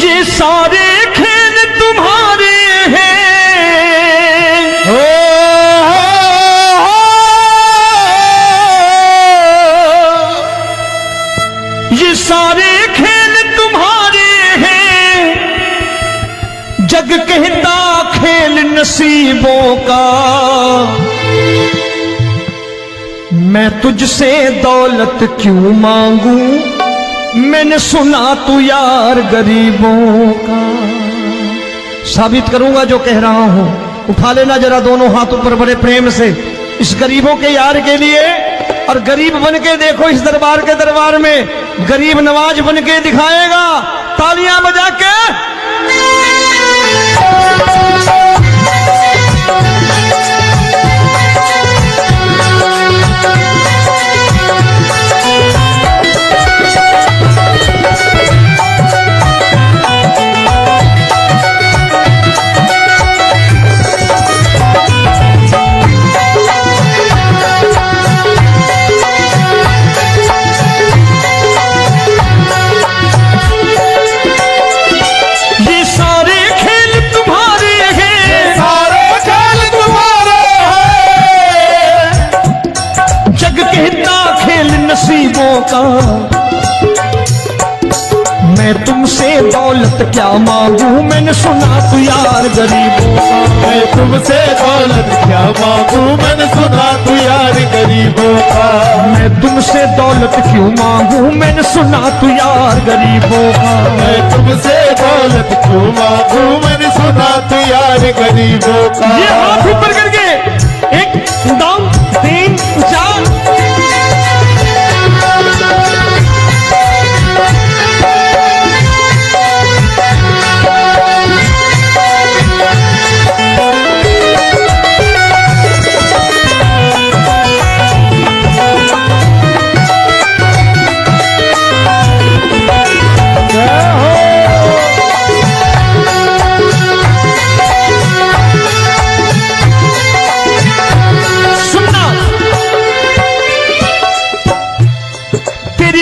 ये सारे खेल तुम्हारे हैं, ये सारे खेल तुम्हारे हैं, जग कहता खेल नसीबों का। मैं तुझसे दौलत क्यों मांगू, मैंने सुना तू यार गरीबों का। साबित करूंगा जो कह रहा हूं। उठा लेना जरा दोनों हाथ ऊपर बड़े प्रेम से इस गरीबों के यार के लिए, और गरीब बन के देखो इस दरबार के दरबार में गरीब नवाज बन के दिखाएगा, तालियां बजा के। नसीबों का मैं तुमसे दौलत क्या मांगू, मैंने सुना तू यार गरीबों का। मैं तुमसे दौलत क्या मांगू, मैंने सुना तू यार गरीबों का। मैं तुमसे दौलत क्यों मांगू, मैंने सुना तू यार गरीबों का। मैं तुमसे दौलत क्यों मांगू, मैंने सुना तू यार गरीबों का। ये हाथ ऊपर करके 1 2 3 4।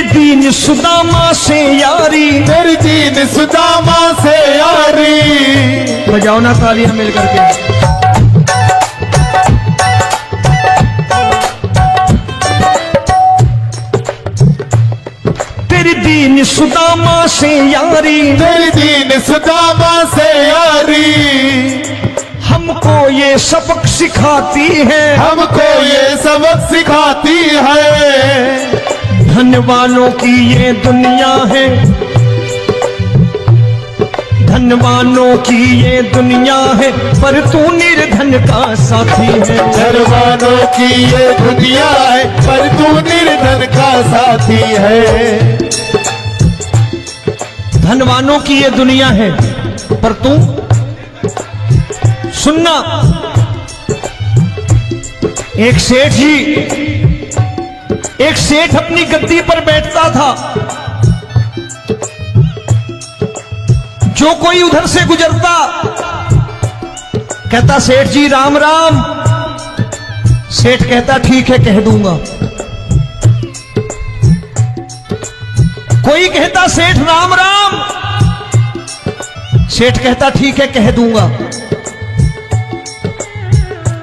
दीन सुदामा से यारी, तेरी दीन सुदामा से यारी। बजाओ ना तालियां मिल करके। तेरी दीन सुदामा से यारी, तेरी दीन सुदामा से यारी। हमको ये सबक सिखाती है, हमको ये सबक सिखाती है। धन वालों की ये दुनिया है, धन वालों की ये दुनिया है, पर तू निर्धन का साथी है। धन वालों की ये दुनिया है, पर तू निर्धन का साथी है। धन वालों की ये दुनिया है, पर तू सुनना। एक सेठ अपनी गद्दी पर बैठता था। जो कोई उधर से गुजरता कहता सेठ जी राम राम। सेठ कहता ठीक है कह दूंगा। कोई कहता सेठ राम राम। सेठ कहता ठीक है कह दूंगा।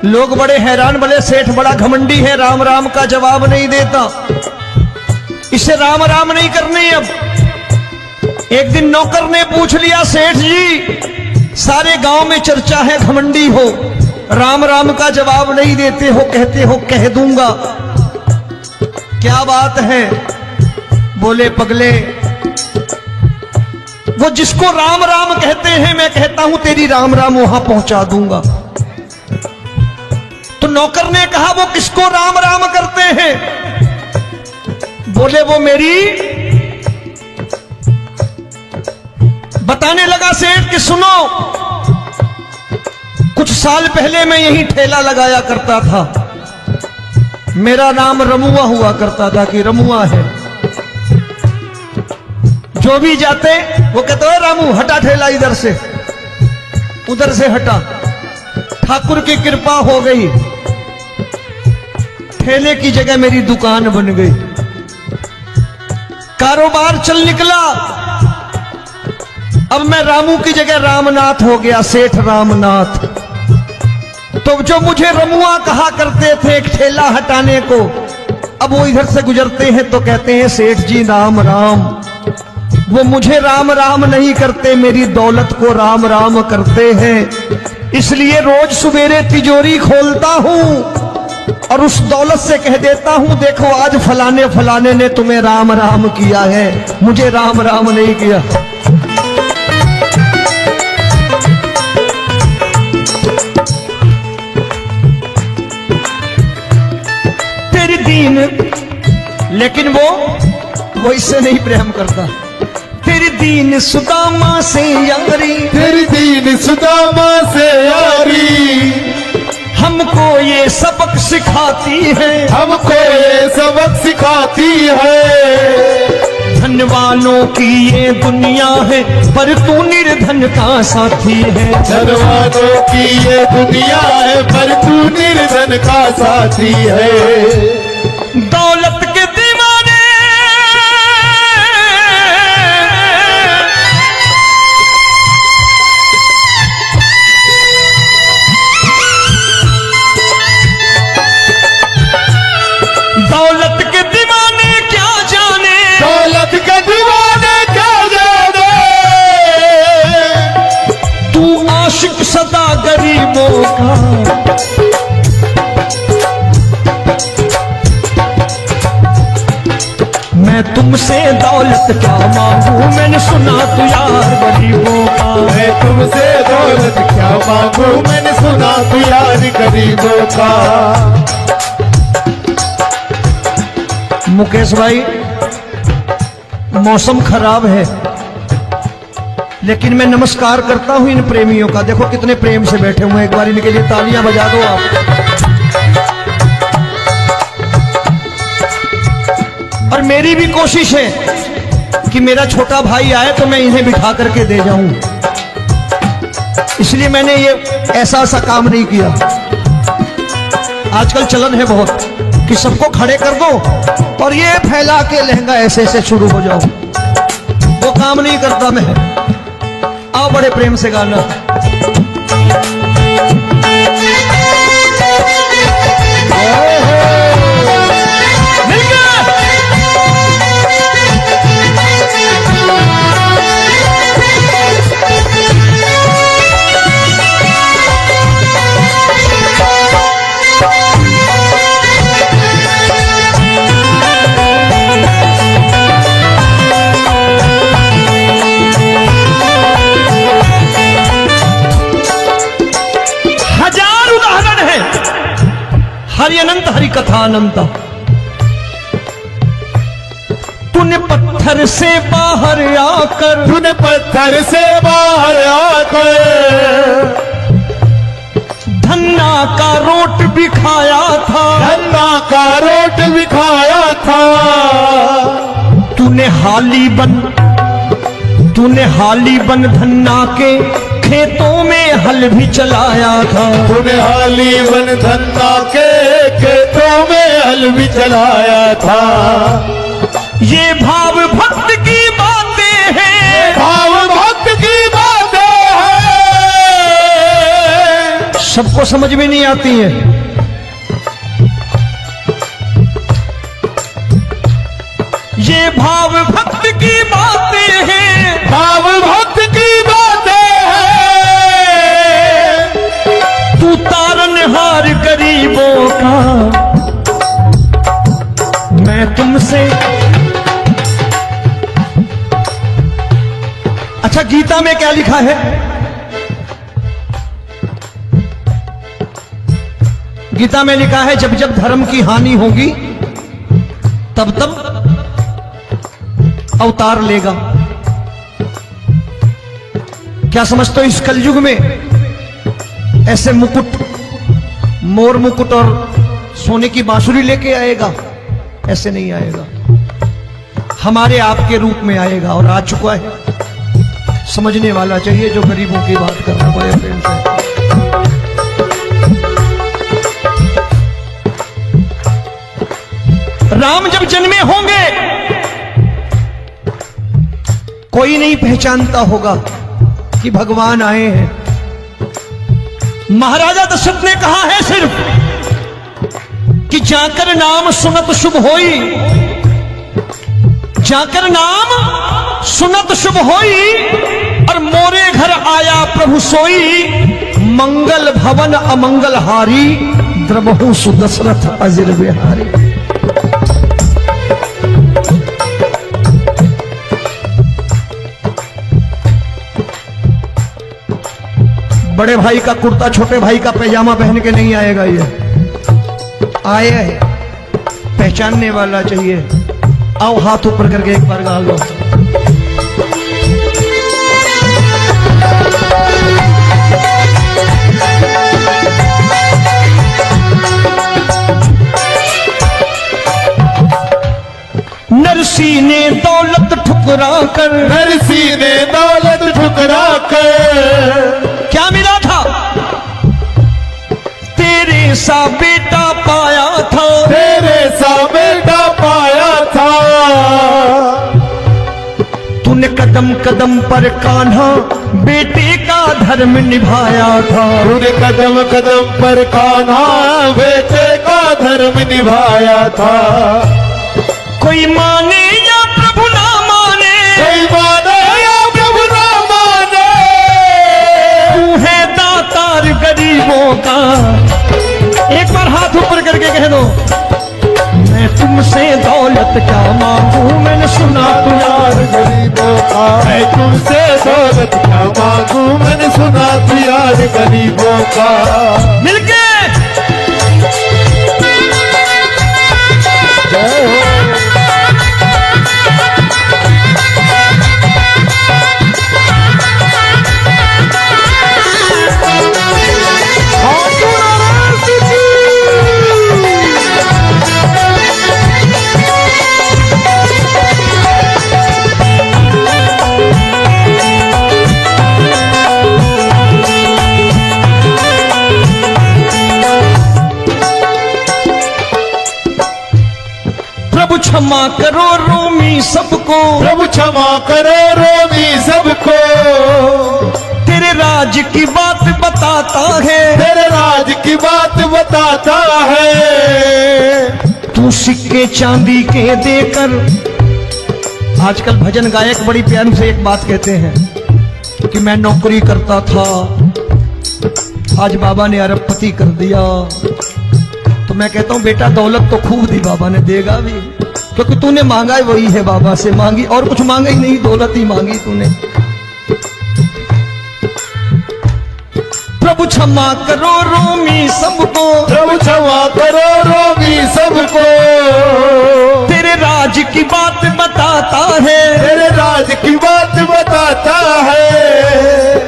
लोग बड़े हैरान, बोले सेठ बड़ा घमंडी है, राम राम का जवाब नहीं देता, इसे राम राम नहीं करनी। अब एक दिन नौकर ने पूछ लिया सेठ जी सारे गांव में चर्चा है घमंडी हो, राम राम का जवाब नहीं देते हो, कहते हो कह दूंगा, क्या बात है? बोले पगले वो जिसको राम राम कहते हैं मैं कहता हूं तेरी राम राम वहां पहुंचा दूंगा। तो नौकर ने कहा वो किसको राम राम करते हैं? बोले वो मेरी। बताने लगा सेठ कि सुनो कुछ साल पहले मैं यही ठेला लगाया करता था, मेरा नाम रमुआ हुआ करता था कि रमुआ है। जो भी जाते वो कहते हो रामू हटा ठेला इधर से, उधर से हटा। ठाकुर की कृपा हो गई, ठेले की जगह मेरी दुकान बन गई, कारोबार चल निकला। अब मैं रामू की जगह रामनाथ हो गया, सेठ रामनाथ। तो जो मुझे रमुआ कहा करते थे एक ठेला हटाने को, अब वो इधर से गुजरते हैं तो कहते हैं सेठ जी राम राम। वो मुझे राम राम नहीं करते, मेरी दौलत को राम राम करते हैं। इसलिए रोज सवेरे तिजोरी खोलता हूं और उस दौलत से कह देता हूं, देखो आज फलाने फलाने ने तुम्हें राम राम किया है, मुझे राम राम नहीं किया। तेरी दीन, लेकिन वो इससे नहीं प्रेम करता। तेरी दीन सुदामा से यारी, तेरी दीन सुदामा से यारी, हमको ये सबक सिखाती है, हमको ये सबक सिखाती है। धन वालों की ये दुनिया है, पर तू निर्धन का साथी है। धन वालों की ये दुनिया है, पर तू निर्धन का साथी है। दौलत के दीवाने दौलत के दीवाने क्या जाने, दौलत के दीवाने क्या जाने, तू आशिक सदा गरीबों का। मैं तुमसे दौलत क्या मांगू, मैंने सुना तू यार गरीबों का। मैं तुमसे दौलत क्या मांगू, मैंने सुना तू यार गरीबों का। मुकेश भाई, मौसम खराब है, लेकिन मैं नमस्कार करता हूं इन प्रेमियों का। देखो कितने प्रेम से बैठे हुए हैं, एक बार इनके लिए तालियां बजा दो आप। और मेरी भी कोशिश है कि मेरा छोटा भाई आए तो मैं इन्हें बिठा करके दे जाऊं, इसलिए मैंने ये ऐसा काम नहीं किया। आजकल चलन है बहुत कि सबको खड़े कर दो और ये फैला के लहंगा ऐसे ऐसे शुरू हो जाओ, वो काम नहीं करता मैं। आओ बड़े प्रेम से गाना। हरि अनंत हरि कथा अनंत। तूने पत्थर से बाहर आकर, तूने पत्थर से बाहर आकर धन्ना का रोट भी खाया था, धन्ना का रोट भी खाया था। तूने हाली बन धन्ना के खेतों में हल भी चलाया था। तूने हाली बन धन्ना के खेतों में हल भी चलाया था। ये भाव भक्त की बातें हैं, भाव भक्त की बातें हैं, सबको समझ में नहीं आती है। ये भाव भक्त की बातें हैं, भाव भक्त की बातें हैं। तू तारनहार गरीबों का, मैं तुमसे। अच्छा, गीता में क्या लिखा है? गीता में लिखा है जब जब धर्म की हानि होगी तब तब अवतार लेगा। क्या समझते हो इस कलयुग में ऐसे मुकुट, मोर मुकुट और सोने की बांसुरी लेके आएगा? ऐसे नहीं आएगा, हमारे आपके रूप में आएगा और आ चुका है। समझने वाला चाहिए जो गरीबों की बात कर रहा है बड़े प्रेम से। राम जब जन्मे होंगे कोई नहीं पहचानता होगा, कि भगवान आए हैं। महाराजा दशरथ ने कहा है सिर्फ कि जाकर नाम सुनत शुभ होई, जाकर नाम सुनत शुभ होई, और मोरे घर आया प्रभु सोई, मंगल भवन अमंगल हारी, द्रबहु सुदशरथ अजिर बिहारी। बड़े भाई का कुर्ता छोटे भाई का पैजामा पहन के नहीं आएगा, ये आए है पहचानने वाला चाहिए। आओ हाथ ऊपर करके एक बार गा लो। नरसी ने दौलत ठुकरा कर, नरसी ने दौलत ठुकरा कर, क्या मिला था? तेरे सा बेटा पाया था, तेरे सा बेटा पाया था। तूने कदम कदम पर कान्हा बेटे का धर्म निभाया था, तूने कदम कदम पर कान्हा बेटे का धर्म निभाया था। कोई माने या प्रभु ना माने, कोई माने या प्रभु ना माने, तू है दातार गरीबों का। एक बार हाथ ऊपर करके कह दो, मैं तुमसे दौलत क्या मांगू, मैंने सुना तू यार गरीबों का। मैं तुमसे दौलत क्या मांगू, मैंने सुना तू यार गरीबों का। मिलके जय हो। प्रभु क्षमा करो रोमी सबको, प्रभु क्षमा करो रोमी सबको। तेरे राज की बात बताता है, तेरे राज की बात बताता है। तू सिक्के चांदी के देकर। आजकल भजन गायक बड़ी प्यार से एक बात कहते हैं कि मैं नौकरी करता था, आज बाबा ने अरबपति कर दिया। तो मैं कहता हूं बेटा दौलत तो खूब दी बाबा ने, देगा भी, क्योंकि तूने मांगा है वही है बाबा से मांगी, और कुछ मांगा ही नहीं, दौलत ही मांगी तूने। प्रभु क्षमा करो रोमी सबको, प्रभु क्षमा करो रोमी सबको। तेरे राज की बात बताता है, तेरे राज की बात बताता है।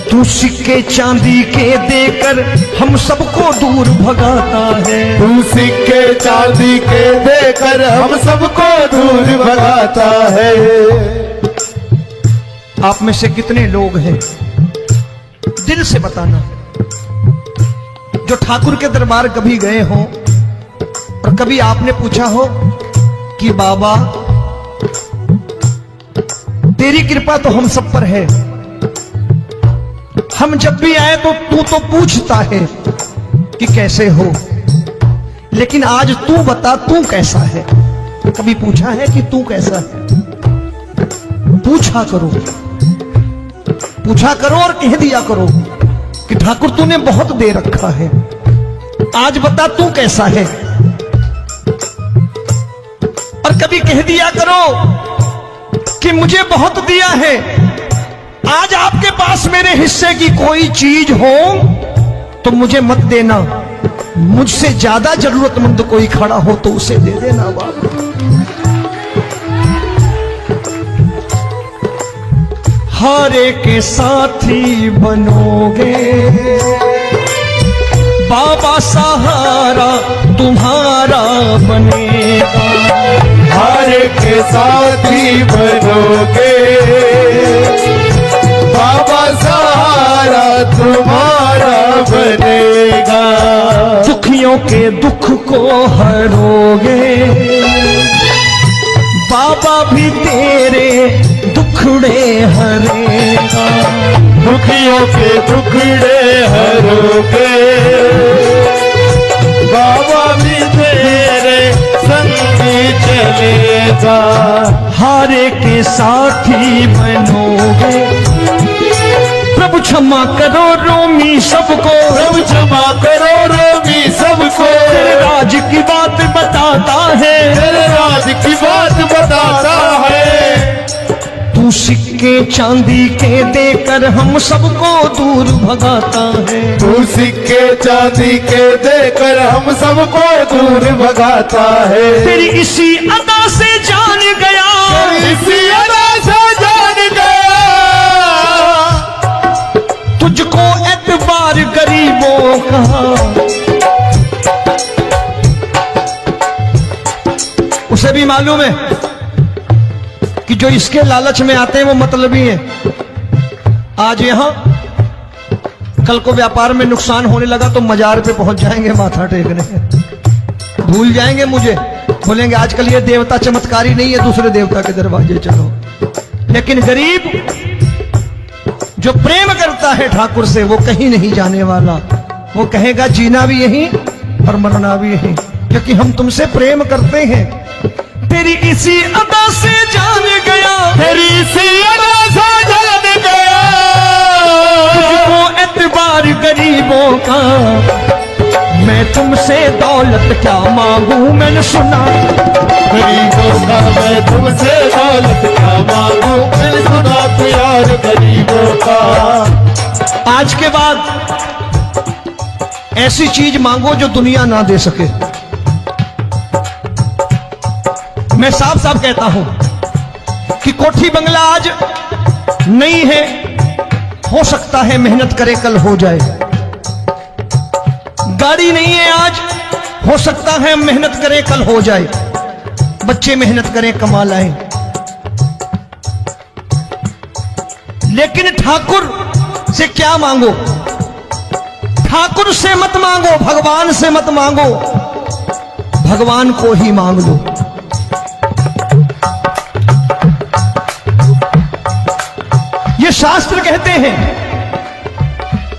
तू सिक्के चांदी के देकर हम सबको दूर भगाता है। तू सिक्के चांदी के देकर हम सबको दूर भगाता है। आप में से कितने लोग हैं, दिल से बताना, जो ठाकुर के दरबार कभी गए हो और कभी आपने पूछा हो कि बाबा तेरी कृपा तो हम सब पर है, हम जब भी आए तो तू तो पूछता है कि कैसे हो, लेकिन आज तू बता तू कैसा है। कभी पूछा है कि तू कैसा है? पूछा करो, पूछा करो और कह दिया करो कि ठाकुर तूने बहुत दे रखा है, आज बता तू कैसा है। और कभी कह दिया करो कि मुझे बहुत दिया है, आज आपके पास मेरे हिस्से की कोई चीज हो तो मुझे मत देना, मुझसे ज्यादा जरूरतमंद कोई खड़ा हो तो उसे दे देना बाबा। हारे के साथी बनोगे बाबा, सहारा तुम्हारा बनेगा। हारे के साथी बनोगे बाबा, सहारा तुम्हारा बनेगा। दुखियों के दुख को हरोगे बाबा, भी तेरे दुखड़े हरेगा। दुखियों के टुकड़े हरोगे, बाबा भी तेरे संगी चलेगा। हारे के साथी बनोगे, प्रभु क्षमा करो रोमी सबको, प्रभु क्षमा करो रोमी सबको, तेरे राज की बात बताता है, तेरे राज की बात बताता है। तू सिक्के चांदी के देकर हम सबको दूर भगाता है, तू सिक्के चांदी के देकर हम सबको दूर भगाता है। तेरी इसी अदा से जान गया, इसी अदा से जान गया, तुझको एतबार गरीबों का। उसे भी मालूम है कि जो इसके लालच में आते हैं वो मतलबी हैं। आज यहां कल को व्यापार में नुकसान होने लगा तो मजार पे पहुंच जाएंगे माथा टेकने, भूल जाएंगे मुझे, बोलेंगे आजकल ये देवता चमत्कारी नहीं है, दूसरे देवता के दरवाजे चलो। लेकिन गरीब जो प्रेम करता है ठाकुर से वो कहीं नहीं जाने वाला, वो कहेगा जीना भी यहीं और मरना भी यहीं, क्योंकि हम तुमसे प्रेम करते हैं। तेरी इसी अदा से जान गया, तेरी इसी अदा से जान गया, तुझको एतबार गरीबों का। मैं तुमसे दौलत क्या मांगू, मैंने सुना गरीबों का मैं तुमसे दौलत क्या मांगू, मैंने सुना प्यार गरीबों का। आज के बाद ऐसी चीज मांगो जो दुनिया ना दे सके। मैं साफ साफ कहता हूं कि कोठी बंगला आज नहीं है, हो सकता है मेहनत करे कल हो जाए। गाड़ी नहीं है आज, हो सकता है मेहनत करें कल हो जाए। बच्चे मेहनत करें कमा लाएं, लेकिन ठाकुर से क्या मांगो? ठाकुर से मत मांगो, भगवान से मत मांगो, भगवान को ही मांग लो। ये शास्त्र कहते हैं,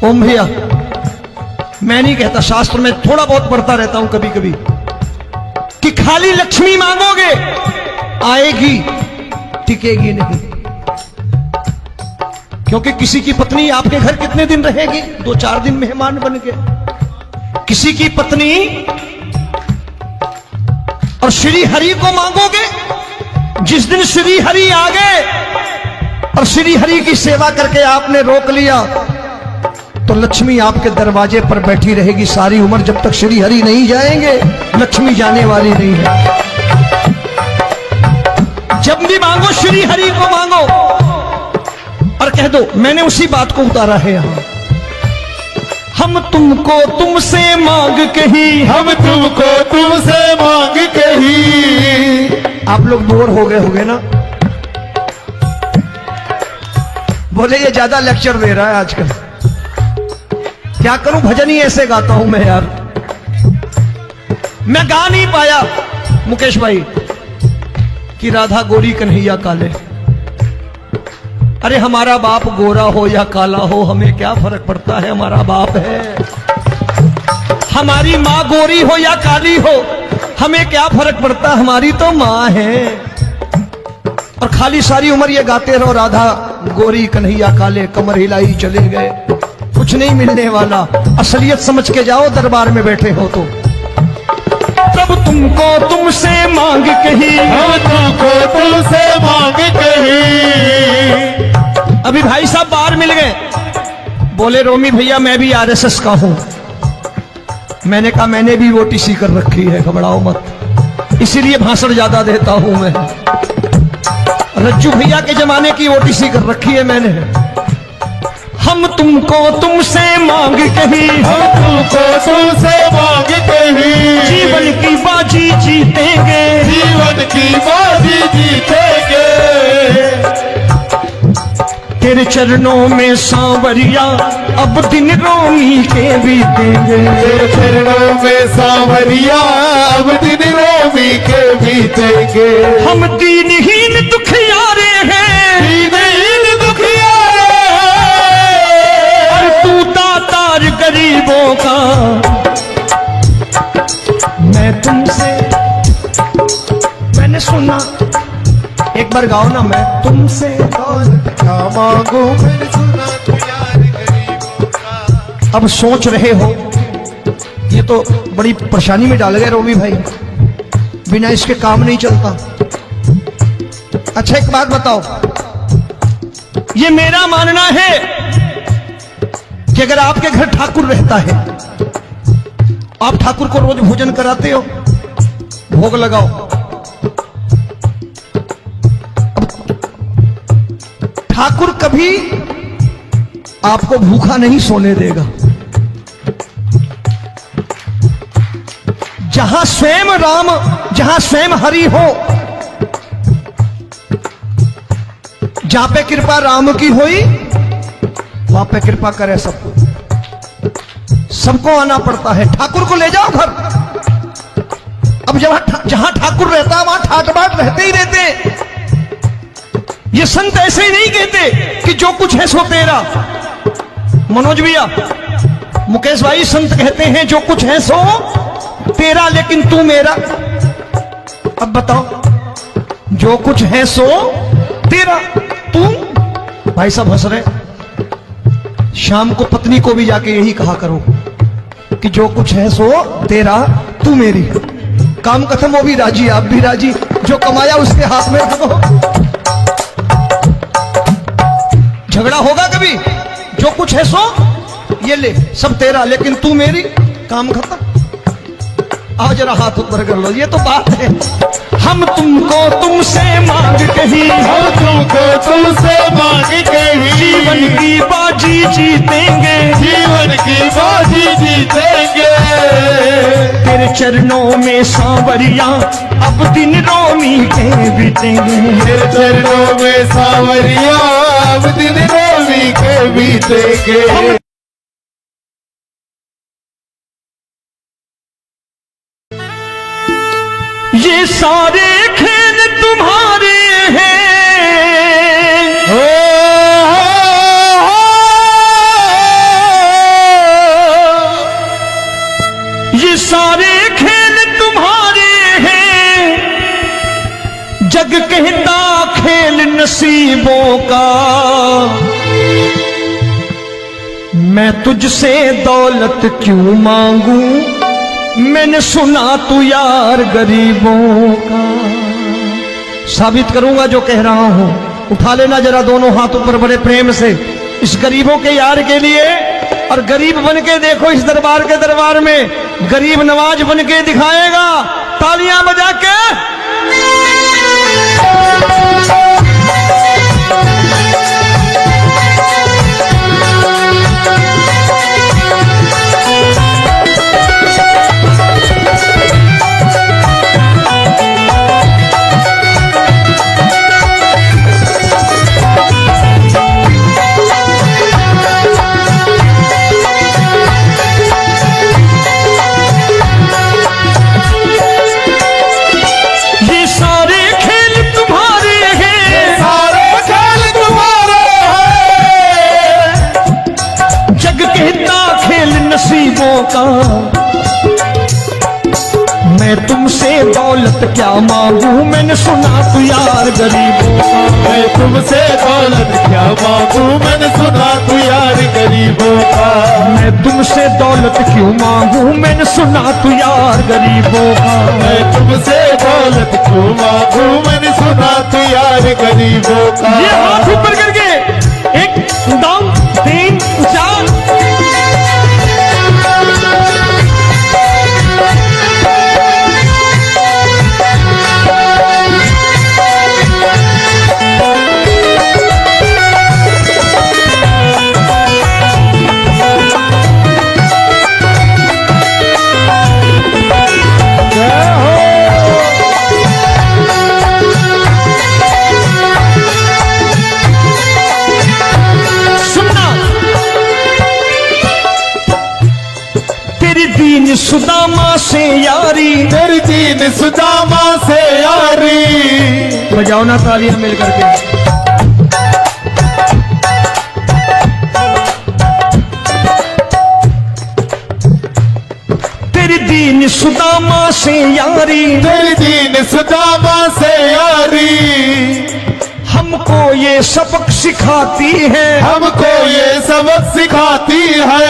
ओम भैया मैं नहीं कहता, शास्त्र में थोड़ा बहुत पढ़ता रहता हूं कभी कभी, कि खाली लक्ष्मी मांगोगे आएगी, टिकेगी नहीं। क्योंकि किसी की पत्नी आपके घर कितने दिन रहेगी? 2-4 दिन मेहमान बन के। किसी की पत्नी और श्री हरि को मांगोगे, जिस दिन श्री हरि आ गए और श्री हरि की सेवा करके आपने रोक लिया तो लक्ष्मी आपके दरवाजे पर बैठी रहेगी सारी उम्र, जब तक श्री हरि नहीं जाएंगे लक्ष्मी जाने वाली नहीं है। जब भी मांगो श्री हरि को मांगो और कह दो मैंने उसी बात को उतारा है यहां, हम तुमको तुमसे मांग कही, हम तुमको तुमसे मांग कही। आप लोग बोर हो गए होंगे ना, बोले ये ज्यादा लेक्चर दे रहा है आजकल। क्या करूं, भजन ही ऐसे गाता हूं मैं यार। मैं गा नहीं पाया मुकेश भाई कि राधा गोरी कन्हैया काले। अरे हमारा बाप गोरा हो या काला हो हमें क्या फर्क पड़ता है, हमारा बाप है। हमारी माँ गोरी हो या काली हो हमें क्या फर्क पड़ता, हमारी तो माँ है। और खाली सारी उम्र ये गाते रहो राधा गोरी कन्हैया काले, कमर हिलाई चले गए, कुछ नहीं मिलने वाला। असलियत समझ के जाओ दरबार में बैठे हो तो। तब तुमको तुमसे मांग कही, हम तुमको तुमसे मांग कही। अभी भाई साहब बाहर मिल गए, बोले रोमी भैया मैं भी आरएसएस का हूं। मैंने कहा मैंने भी ओटीसी कर रखी है, घबराओ मत, इसीलिए भाषण ज्यादा देता हूं मैं। रज्जू भैया के जमाने की ओटीसी कर रखी है मैंने। हम तुमको तुमसे मांग कही, हम तुमको तुमसे मांग कही। जीवन की बाजी जीतेंगे, जीवन की बाजी जीतेंगे। तेरे चरणों में सांवरिया अब दिन रोमी के बीतेंगे। तेरे चरणों में सांवरिया अब दिन रोमी के बीतेंगे। हम दीनहीन दुखियारे हैं, दीनहीन दुखियारे हैं, बार गाओ ना, मैं तुमसे दौलत क्या मांगू मैंने सुना तू यार गरीबों का। अब सोच रहे हो, ये तो बड़ी परेशानी में डाल गए रोमी भाई, बिना इसके काम नहीं चलता। अच्छा एक बात बताओ, ये मेरा मानना है कि अगर आपके घर ठाकुर रहता है, आप ठाकुर को रोज भोजन कराते हो, भोग लगाओ, ठाकुर कभी आपको भूखा नहीं सोने देगा। जहां स्वयं राम, जहां स्वयं हरि हो, जहां पे कृपा राम की हुई, वहां पे कृपा करे सबको, सबको आना पड़ता है। ठाकुर को ले जाओ घर। अब जहां ठाकुर रहता वहां ठाट बाट रहते ही रहते। ये संत ऐसे ही नहीं कहते कि जो कुछ है सो तेरा। मनोज भैया, मुकेश भाई, संत कहते हैं जो कुछ है सो तेरा, लेकिन तू मेरा। अब बताओ, जो कुछ है सो तेरा, तू। भाई साहब हंस रहे। शाम को पत्नी को भी जाके यही कहा करो कि जो कुछ है सो तेरा, तू मेरी। काम खत्म, वो भी राजी, आप भी राजी, जो कमाया उसके हाथ में रखो। झगड़ा होगा कभी? जो कुछ है सो ये ले, सब तेरा, लेकिन तू मेरी। काम खत्म। आओ जरा हाथ ऊपर कर लो, ये तो बात है। हम तुमको तुमसे मांग कहीं, हम तुमको तुमसे मांग कहीं, जीवन की बाजी जीतेंगे, जीवन की बाजी जीतेंगे। तेरे चरणों में सांवरिया अब दिन रोमी के बीतेंगे। तेरे चरणों में सांवरिया अब दिन रोमी के बीतेंगे। ये सारे खेल तुम्हारे हैं, ये सारे खेल तुम्हारे हैं, जग कहता खेल नसीबों का। मैं तुझसे दौलत क्यों मांगू, मैंने सुना तू यार गरीबों का। साबित करूंगा जो कह रहा हूं। उठा लेना जरा दोनों हाथ ऊपर बड़े प्रेम से, इस गरीबों के यार के लिए। और गरीब बन के देखो इस दरबार के दरबार में, गरीब नवाज बन के दिखाएगा, तालियां बजा के। नसीबों का। मैं तुमसे दौलत क्या मांगू, मैंने सुना तू यार गरीबों का। मैं तुमसे दौलत क्या मांगू, मैंने सुना तू यार गरीबों का। मैं तुमसे दौलत क्यों मांगू, मैंने सुना तू यार गरीबों का। मैं तुमसे दौलत क्यों मांगू, मैंने सुना तू यार गरीबों का। ये हाथ ऊपर करके, एक दाम, तीन, चार। दीन सुदामा से यारी, तेरी दीन सुदामा से यारी। बजाओ ना तालियां मिल करके। तेरी दीन सुदामा से यारी, तेरी दीन सुदामा से यारी, हमको ये सबक सिखाती है, हमको ये सबक सिखाती है।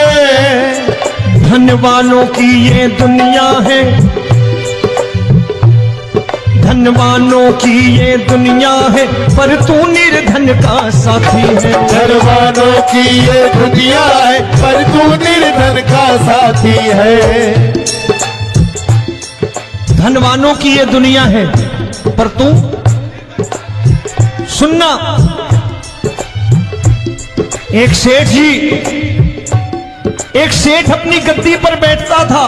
धनवानों की ये दुनिया है, धनवानों की ये दुनिया है, पर तू निर्धन का साथी है। धनवानों की ये दुनिया है, पर तू निर्धन का साथी है। धनवानों की ये दुनिया है, पर तू सुनना। एक सेठ जी, एक सेठ अपनी गद्दी पर बैठता था,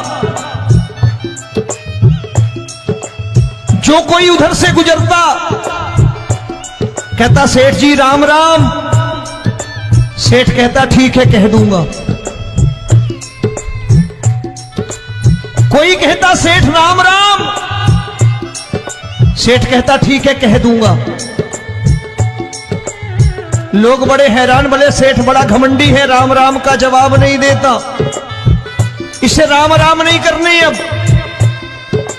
जो कोई उधर से गुजरता कहता सेठ जी राम राम। सेठ कहता ठीक है कह दूंगा। कोई कहता सेठ राम राम, सेठ कहता ठीक है कह दूंगा। लोग बड़े हैरान, बोले सेठ बड़ा घमंडी है, राम राम का जवाब नहीं देता, इसे राम राम नहीं करनी। अब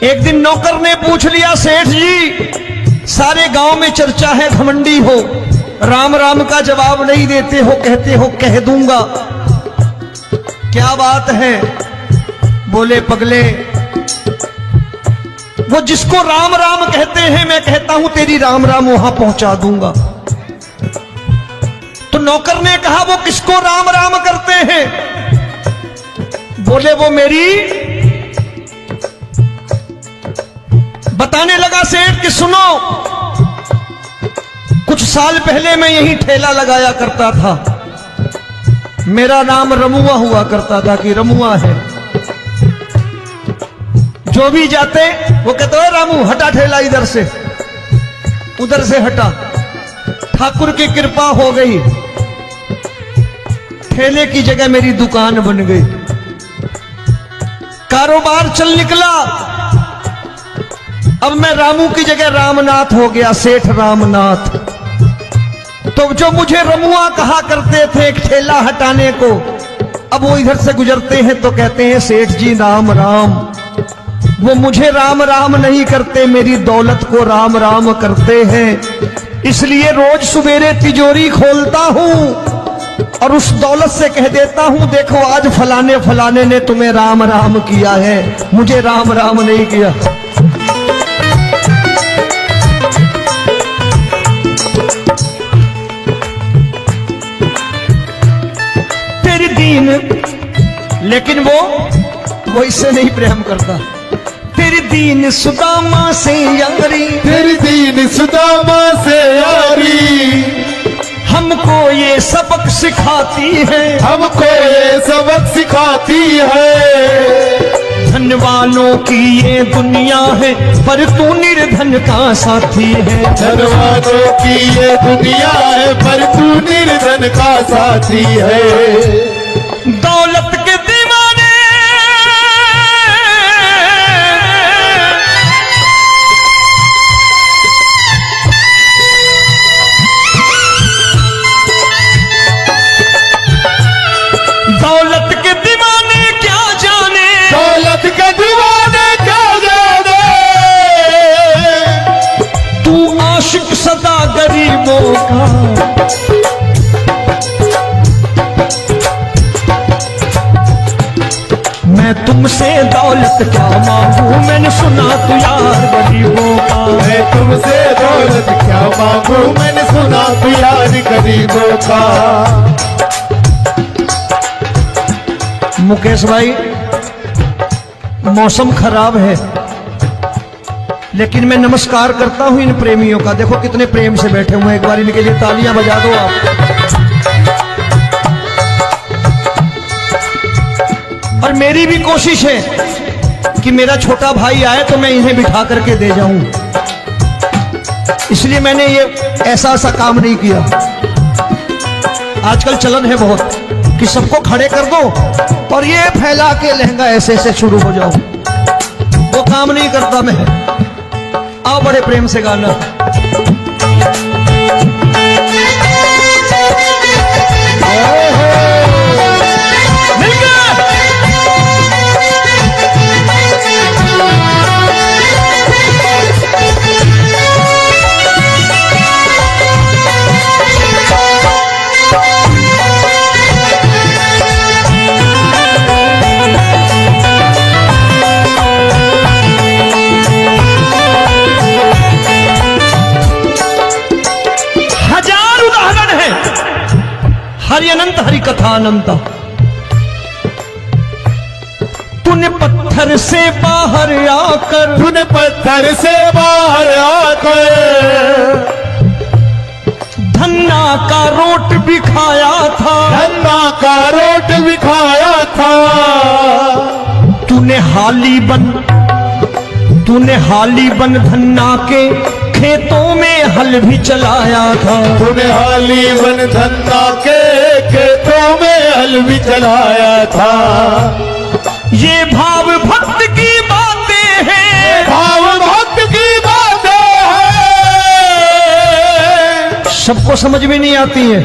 एक दिन नौकर ने पूछ लिया, सेठ जी सारे गांव में चर्चा है घमंडी हो, राम राम का जवाब नहीं देते हो, कहते हो कह दूंगा, क्या बात है? बोले पगले, वो जिसको राम राम कहते हैं मैं कहता हूं तेरी राम राम वहां पहुंचा दूंगा। तो नौकर ने कहा वो किसको राम राम करते हैं? बोले वो मेरी, बताने लगा सेठ कि सुनो, कुछ साल पहले मैं यही ठेला लगाया करता था, मेरा नाम रमुआ हुआ करता था कि रमुआ है। जो भी जाते वो कहते हो रामू हटा ठेला इधर से, उधर से हटा। ठाकुर की कृपा हो गई, ठेले की जगह मेरी दुकान बन गई, कारोबार चल निकला। अब मैं रामू की जगह रामनाथ हो गया, सेठ रामनाथ। तो जो मुझे रमुआ कहा करते थे एक ठेला हटाने को, अब वो इधर से गुजरते हैं तो कहते हैं सेठ जी राम राम। वो मुझे राम राम नहीं करते, मेरी दौलत को राम राम करते हैं। इसलिए रोज सवेरे तिजोरी खोलता हूं और उस दौलत से कह देता हूं देखो आज फलाने फलाने ने तुम्हें राम राम किया है, मुझे राम राम नहीं किया। तेरी दीन, लेकिन वो इससे नहीं प्रेम करता। तेरी दीन सुदामा से यारी, तेरी दीन सुदामा से यारी, हमको ये सबक सिखाती है, हमको ये सबक सिखाती है। धनवानों की ये दुनिया है, पर तू निर्धन का साथी है। धनवानों की ये दुनिया है, पर तू निर्धन का साथी है। दौलत के दीवाने दौलत के दीवाने क्या जाने, दौलत के दीवाने क्या जाने, तू आशिक सदा गरीबों का। मैं तुमसे दौलत क्या मांगू, मैंने सुना तू यार गरीबों का। मैं तुमसे दौलत क्या मांगू, मैंने सुना तू यार गरीबों का। मुकेश भाई मौसम खराब है, लेकिन मैं नमस्कार करता हूं इन प्रेमियों का। देखो कितने प्रेम से बैठे हुए हैं, एक बार इनके लिए तालियां बजा दो आप। और मेरी भी कोशिश है कि मेरा छोटा भाई आए तो मैं इन्हें बिठा करके दे जाऊं, इसलिए मैंने ये ऐसा काम नहीं किया। आजकल चलन है बहुत कि सबको खड़े कर दो और ये फैला के लहंगा ऐसे ऐसे शुरू हो जाओ, वो काम नहीं करता मैं। आओ बड़े प्रेम से गाना। हरि अनंत हरि कथा अनंत। तूने पत्थर से बाहर आकर, तूने पत्थर से बाहर आकर धन्ना का रोट भी खाया था, धन्ना का रोट भी खाया था। तूने हाली बन धन्ना के खेतों में हल भी चलाया था। तूने हाली बन धन्ना के खेतों में हल भी चलाया था। ये भाव भक्त की बातें हैं, भाव भक्त की बातें हैं। सबको समझ में नहीं आती है।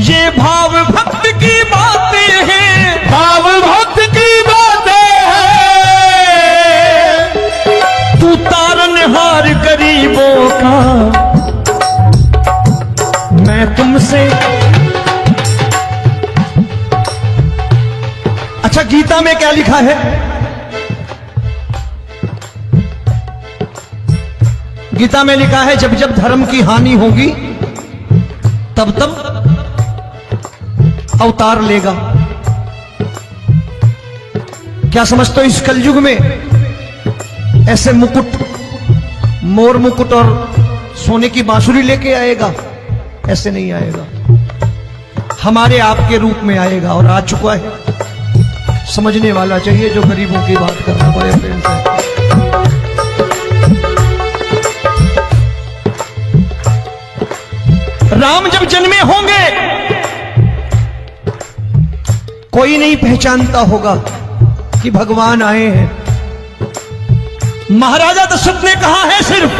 ये भाव भक्त की बातें हैं, भाव भक्त की बातें हैं। तू तारनहार गरीबों का, मैं तुमसे। अच्छा, गीता में क्या लिखा है? गीता में लिखा है जब जब धर्म की हानि होगी तब तब अवतार लेगा। क्या समझते हो इस कलयुग में ऐसे मुकुट, मोर मुकुट और सोने की बांसुरी लेके आएगा? ऐसे नहीं आएगा, हमारे आपके रूप में आएगा और आ चुका है। समझने वाला चाहिए जो गरीबों की बात करना बड़े प्रेम से। राम जब जन्मे होंगे कोई नहीं पहचानता होगा कि भगवान आए हैं। महाराजा दशरथ ने कहा है सिर्फ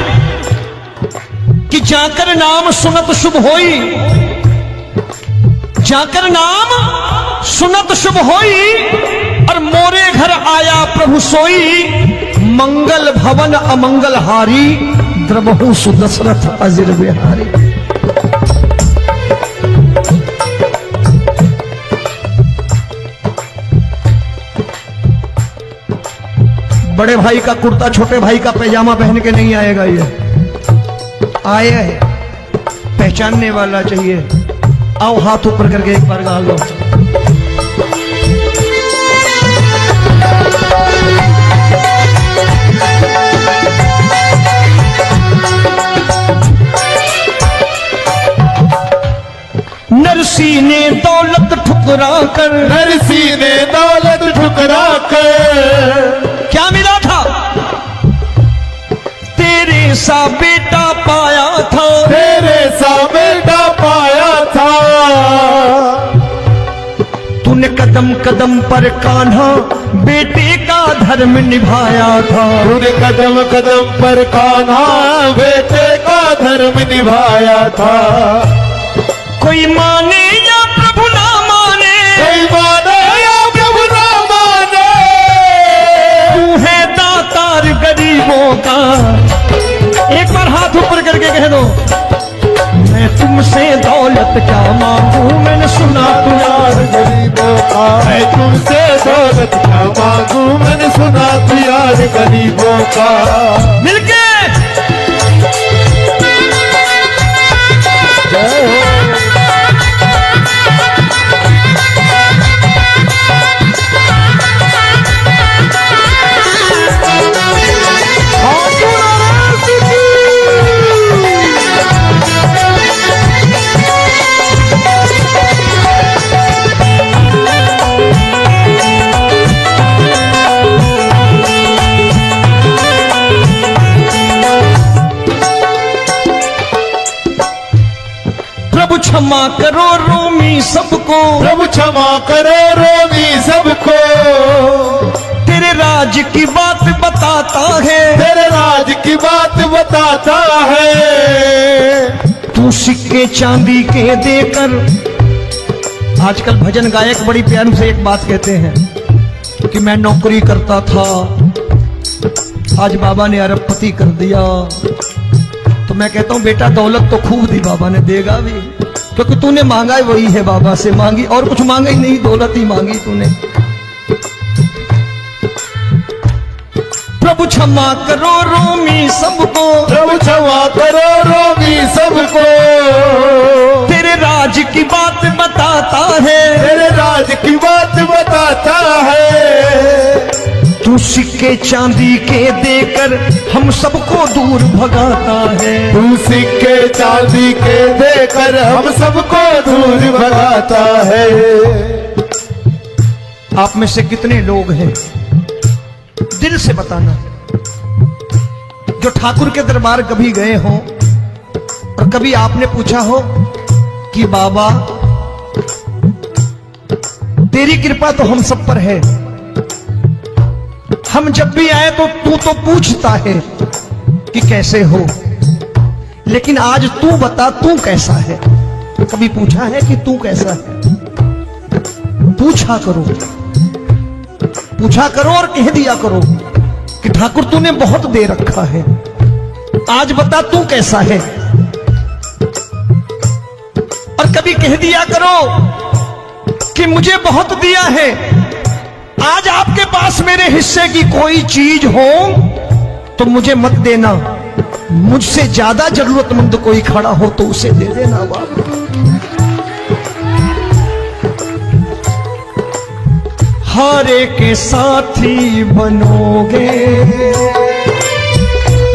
कि जाकर नाम सुनत शुभ होई, जाकर नाम सुनत शुभ होई, और मोरे घर आया प्रभु सोई, मंगल भवन अमंगल हारी, द्रबहु सुदशरथ अजिर बिहारी। बड़े भाई का कुर्ता छोटे भाई का पैजामा पहन के नहीं आएगा, ये आया है, पहचानने वाला चाहिए। आओ हाथ ऊपर करके एक बार गा लो। नरसी ने दौलत ठुकरा कर, नरसी ने दौलत ठुकरा कर क्या मिला था? तेरे सा बेटा पाया था, तेरे सा बेटा पाया था। तूने कदम कदम पर कान्हा बेटे का धर्म निभाया था। तूने कदम कदम पर कान्हा बेटे का धर्म निभाया था। कोई माने या प्रभु ना माने, कोई माने या प्रभु ना माने, तू है दातार गरीबों का। एक बार हाथ ऊपर करके कह दो, मैं तुमसे दौलत क्या मांगू, मैंने सुना तू यार गरीबों का। मैं तुमसे दौलत क्या मांगू, मैंने सुना तू यार गरीबों का। मिलके क्षमा करो रोमी सबको, प्रभु क्षमा करो रोमी सबको। तेरे राज की बात बताता है, तेरे राज की बात बताता है। तू सिक्के चांदी के देकर। आजकल भजन गायक बड़ी प्यार से एक बात कहते हैं कि मैं नौकरी करता था, आज बाबा ने अरबपति कर दिया। तो मैं कहता हूं बेटा दौलत तो खूब दी बाबा ने, देगा भी, क्योंकि तूने मांगा ही वही है, बाबा से मांगी और कुछ मांगा ही नहीं, दौलत ही मांगी तूने। प्रभु क्षमा करो रोमी सबको, प्रभु क्षमा करो बताता है, तेरे राज की बात बताता है। तू सिक्के चांदी के देकर हम सबको दूर भगाता है। तू सिक्के चांदी के देकर हम सबको दूर भगाता है। आप में से कितने लोग हैं, दिल से बताना, जो ठाकुर के दरबार कभी गए हो और कभी आपने पूछा हो कि बाबा तेरी कृपा तो हम सब पर है, हम जब भी आए तो तू तो पूछता है कि कैसे हो, लेकिन आज तू बता तू कैसा है। कभी पूछा है कि तू कैसा है? पूछा करो, पूछा करो और कह दिया करो कि ठाकुर तूने बहुत दे रखा है, आज बता तू कैसा है। और कभी कह दिया करो कि मुझे बहुत दिया है, आज आपके पास मेरे हिस्से की कोई चीज हो तो मुझे मत देना, मुझसे ज्यादा जरूरतमंद कोई खड़ा हो तो उसे दे देना बाबा। हारे के साथी बनोगे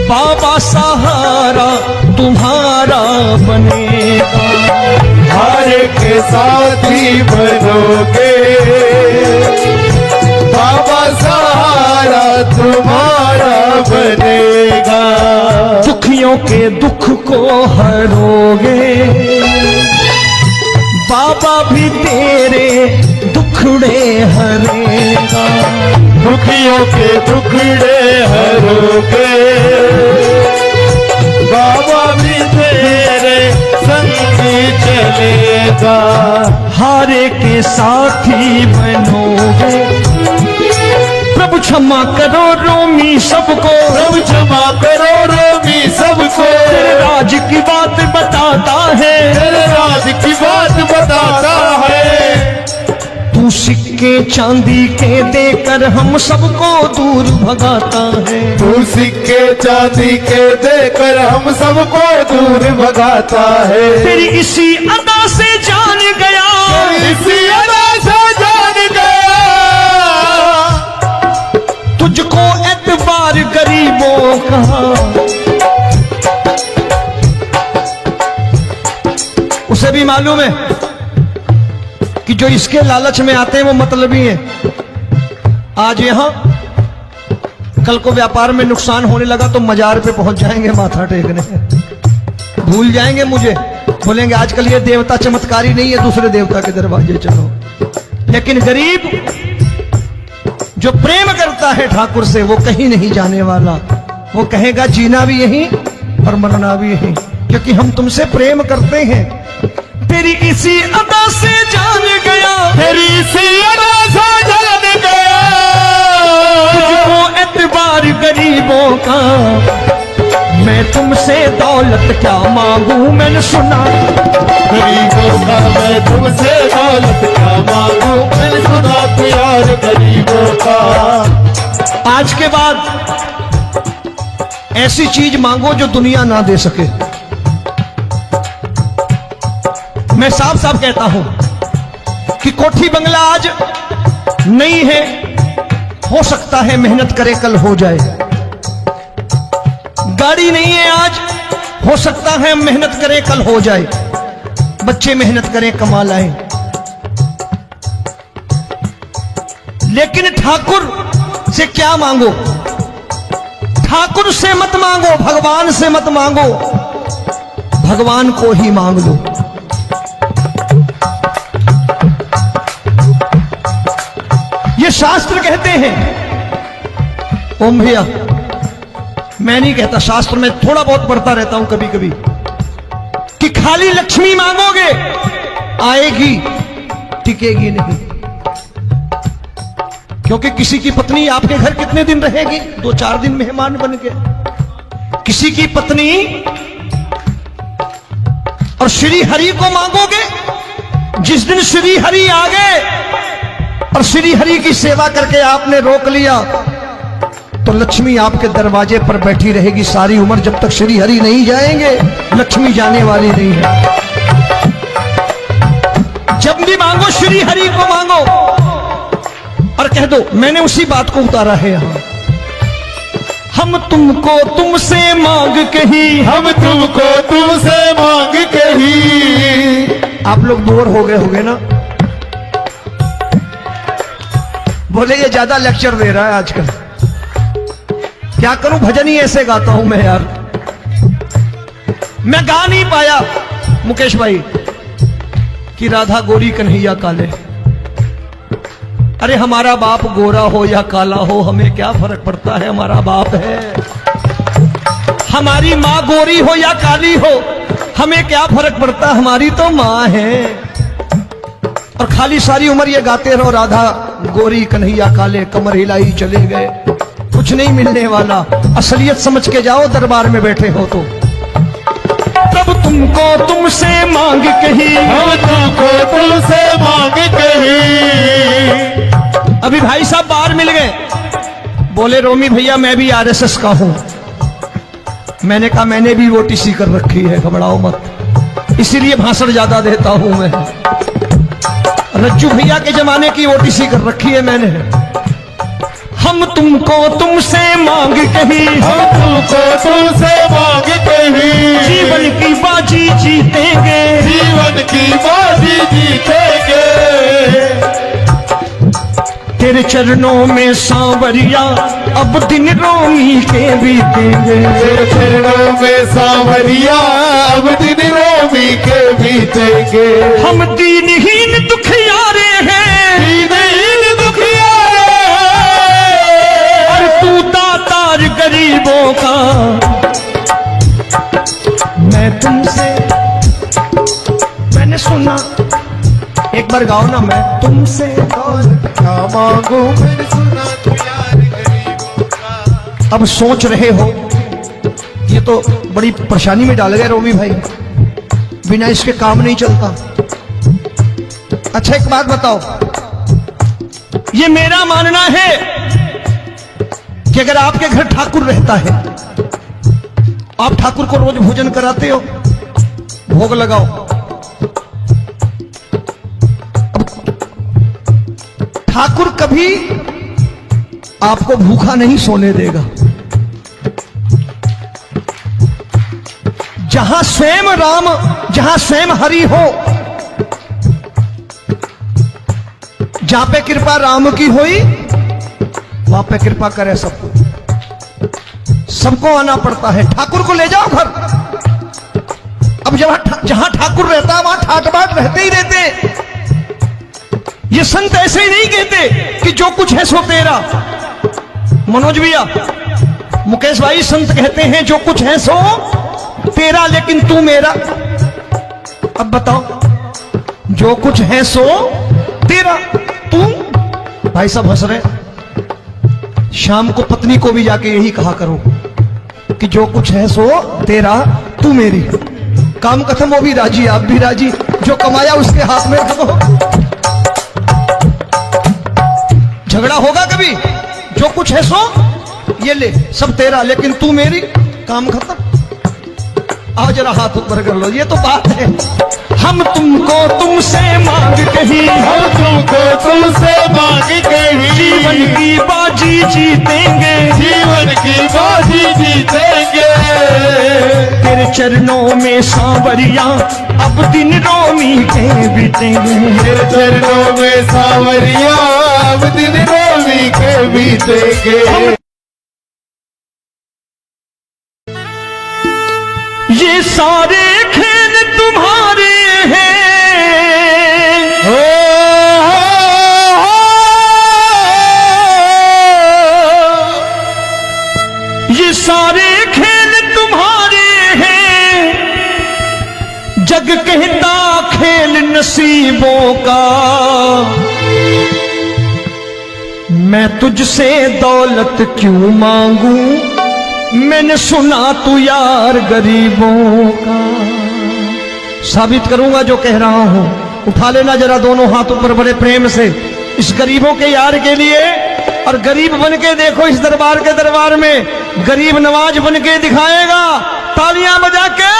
बाबा, सहारा तुम्हारा बनेगा। हारे के साथी बनोगे बाबा, सहारा तुम्हारा बनेगा। दुखियों के दुख को हरोगे बाबा, भी तेरे दुखड़े हरेगा। दुखियों के दुखड़े हरोगे बाबा, भी तेरे संग चलेगा। हारे के साथी बनोगे, प्रभु क्षमा करो रोमी सबको, प्रभु क्षमा करो रोमी सबको। तेरे राज की बात बताता है, तेरे राज की बात बताता है। तू सिक्के चांदी के देकर हम सबको दूर भगाता है। तू सिक्के चांदी के देकर हम सबको दूर भगाता है। तेरी इसी अदा से जान गया, इसी अदा से जान गया, तुझको एतबार गरीबों का। उसे भी मालूम है कि जो इसके लालच में आते हैं वो मतलबी हैं। आज यहां कल को व्यापार में नुकसान होने लगा तो मजार पे पहुंच जाएंगे माथा टेकने, भूल जाएंगे मुझे, बोलेंगे आजकल ये देवता चमत्कारी नहीं है, दूसरे देवता के दरवाजे चलो। लेकिन गरीब जो प्रेम करता है ठाकुर से वो कहीं नहीं जाने वाला, वो कहेगा जीना भी यहीं और मरना भी यहीं, क्योंकि हम तुमसे प्रेम करते हैं। तेरी इसी अदा से जान गया, तेरी इसी अदा से जान गया, तुझको एतबार गरीबों का। मैं तुमसे दौलत क्या मांगू, मैंने सुना गरीबों का। मैं तुमसे दौलत क्या मांगू, मैंने सुना प्यार गरीबों का। आज के बाद ऐसी चीज मांगो जो दुनिया ना दे सके। मैं साफ साफ कहता हूं कि कोठी बंगला आज नहीं है, हो सकता है मेहनत करे कल हो जाए। गाड़ी नहीं है आज, हो सकता है मेहनत करें कल हो जाए। बच्चे मेहनत करें कमा लाएं, लेकिन ठाकुर से क्या मांगो? ठाकुर से मत मांगो, भगवान से मत मांगो, भगवान को ही मांग लो। ये शास्त्र कहते हैं। ओम भैया, मैं नहीं कहता, शास्त्र में थोड़ा बहुत पढ़ता रहता हूं कभी कभी, कि खाली लक्ष्मी मांगोगे आएगी, टिकेगी नहीं। क्योंकि किसी की पत्नी आपके घर कितने दिन रहेगी? 2-4 दिन मेहमान बन के। किसी की पत्नी और श्री हरि को मांगोगे, जिस दिन श्री हरि आ गए और श्री हरि की सेवा करके आपने रोक लिया तो लक्ष्मी आपके दरवाजे पर बैठी रहेगी सारी उम्र। जब तक श्री हरि नहीं जाएंगे लक्ष्मी जाने वाली नहीं है। जब भी मांगो श्री हरि को मांगो और कह दो मैंने उसी बात को उतारा है यहां। हम तुमको तुमसे मांग कही, हम तुमको तुमसे मांग कही। आप लोग बोर हो गए होंगे ना, बोले ये ज्यादा लेक्चर दे रहा है आजकल। क्या करूं, भजन ही ऐसे गाता हूं मैं यार। मैं गा नहीं पाया मुकेश भाई कि राधा गोरी कन्हैया काले। अरे हमारा बाप गोरा हो या काला हो हमें क्या फर्क पड़ता है, हमारा बाप है। हमारी माँ गोरी हो या काली हो हमें क्या फर्क पड़ता, हमारी तो माँ है। और खाली सारी उम्र ये गाते रहो राधा गोरी कन्हैया काले, कमर हिलाई चले गए, कुछ नहीं मिलने वाला। असलियत समझ के जाओ दरबार में बैठे हो तो। तब तुमको तुमसे मांग कही, हम तुमको तुमसे मांग कही। अभी भाई साहब बाहर मिल गए, बोले रोमी भैया मैं भी आरएसएस का हूं। मैंने कहा मैंने भी ओटीसी कर रखी है, घबराओ मत, इसीलिए भाषण ज्यादा देता हूं मैं। रज्जू भैया के जमाने की ओटीसी कर रखी है मैंने। हम तुमको तुमसे मांग कही, हम तुमको तुमसे मांग कही। जीवन की बाजी जीतेंगे, जीवन की बाजी जीतेंगे। तेरे चरणों में सांवरिया अब दिन रोमी के बीतेंगे। तेरे चरणों में सांवरिया अब दिन रोमी के बीतेंगे। हम दीनहीन दुखियारे हैं, दीनहीन दुखियारे और तू दातार गरीबों का। मैं तुमसे, मैंने सुना, एक बार गाओ ना, मैं तुमसे क्या मांगू, मैंने सुना तू यार गरीबों का। अब सोच रहे हो ये तो बड़ी परेशानी में डाल गए रोमी भाई, बिना इसके काम नहीं चलता। अच्छा एक बात बताओ, ये मेरा मानना है कि अगर आपके घर ठाकुर रहता है, आप ठाकुर को रोज भोजन कराते हो, भोग लगाओ, ठाकुर कभी आपको भूखा नहीं सोने देगा। जहां स्वयं राम, जहां स्वयं हरि हो, जहां पे कृपा राम की हुई वहां पे कृपा करे सबको। सबको आना पड़ता है, ठाकुर को ले जाओ घर। अब जहां ठाकुर रहता है वहां ठाट बाट रहते ही रहते। ये संत ऐसे ही नहीं कहते कि जो कुछ है सो तेरा। मनोज भैया, मुकेश भाई, संत कहते हैं जो कुछ है सो तेरा लेकिन तू मेरा। अब बताओ, जो कुछ है सो तेरा, तू। भाई साहब हंस रहे। शाम को पत्नी को भी जाके यही कहा करो कि जो कुछ है सो तेरा, तू मेरी। काम खत्म, वो भी राजी, आप भी राजी, जो कमाया उसके हाथ में रख दो। झगड़ा होगा कभी, जो कुछ है सो ये ले, सब तेरा लेकिन तू मेरी, काम खत्म। आओ जरा हाथ ऊपर कर लो, ये तो बात है। हम तुमको तुमसे मांग कही, हम तुमको तुमसे मांग कही। जीवन की बाजी जीतेंगे, जीवन की बाजी जीतेंगे। तेरे चरणों में सांवरिया अब दिन रोमी के बीतेंगे। तेरे चरणों में सांवरिया अब दिन रोमी के बीतेंगे। ये सारे खेल तुम्हारे हैं, ये सारे खेल तुम्हारे हैं। जग कहता खेल नसीबों का, मैं तुझसे दौलत क्यों मांगू, मैंने सुना तू यार गरीबों का। साबित करूंगा जो कह रहा हूं। उठा लेना जरा दोनों हाथ ऊपर बड़े प्रेम से इस गरीबों के यार के लिए। और गरीब बन के देखो इस दरबार के दरबार में, गरीब नवाज बन के दिखाएगा, तालियां बजा के।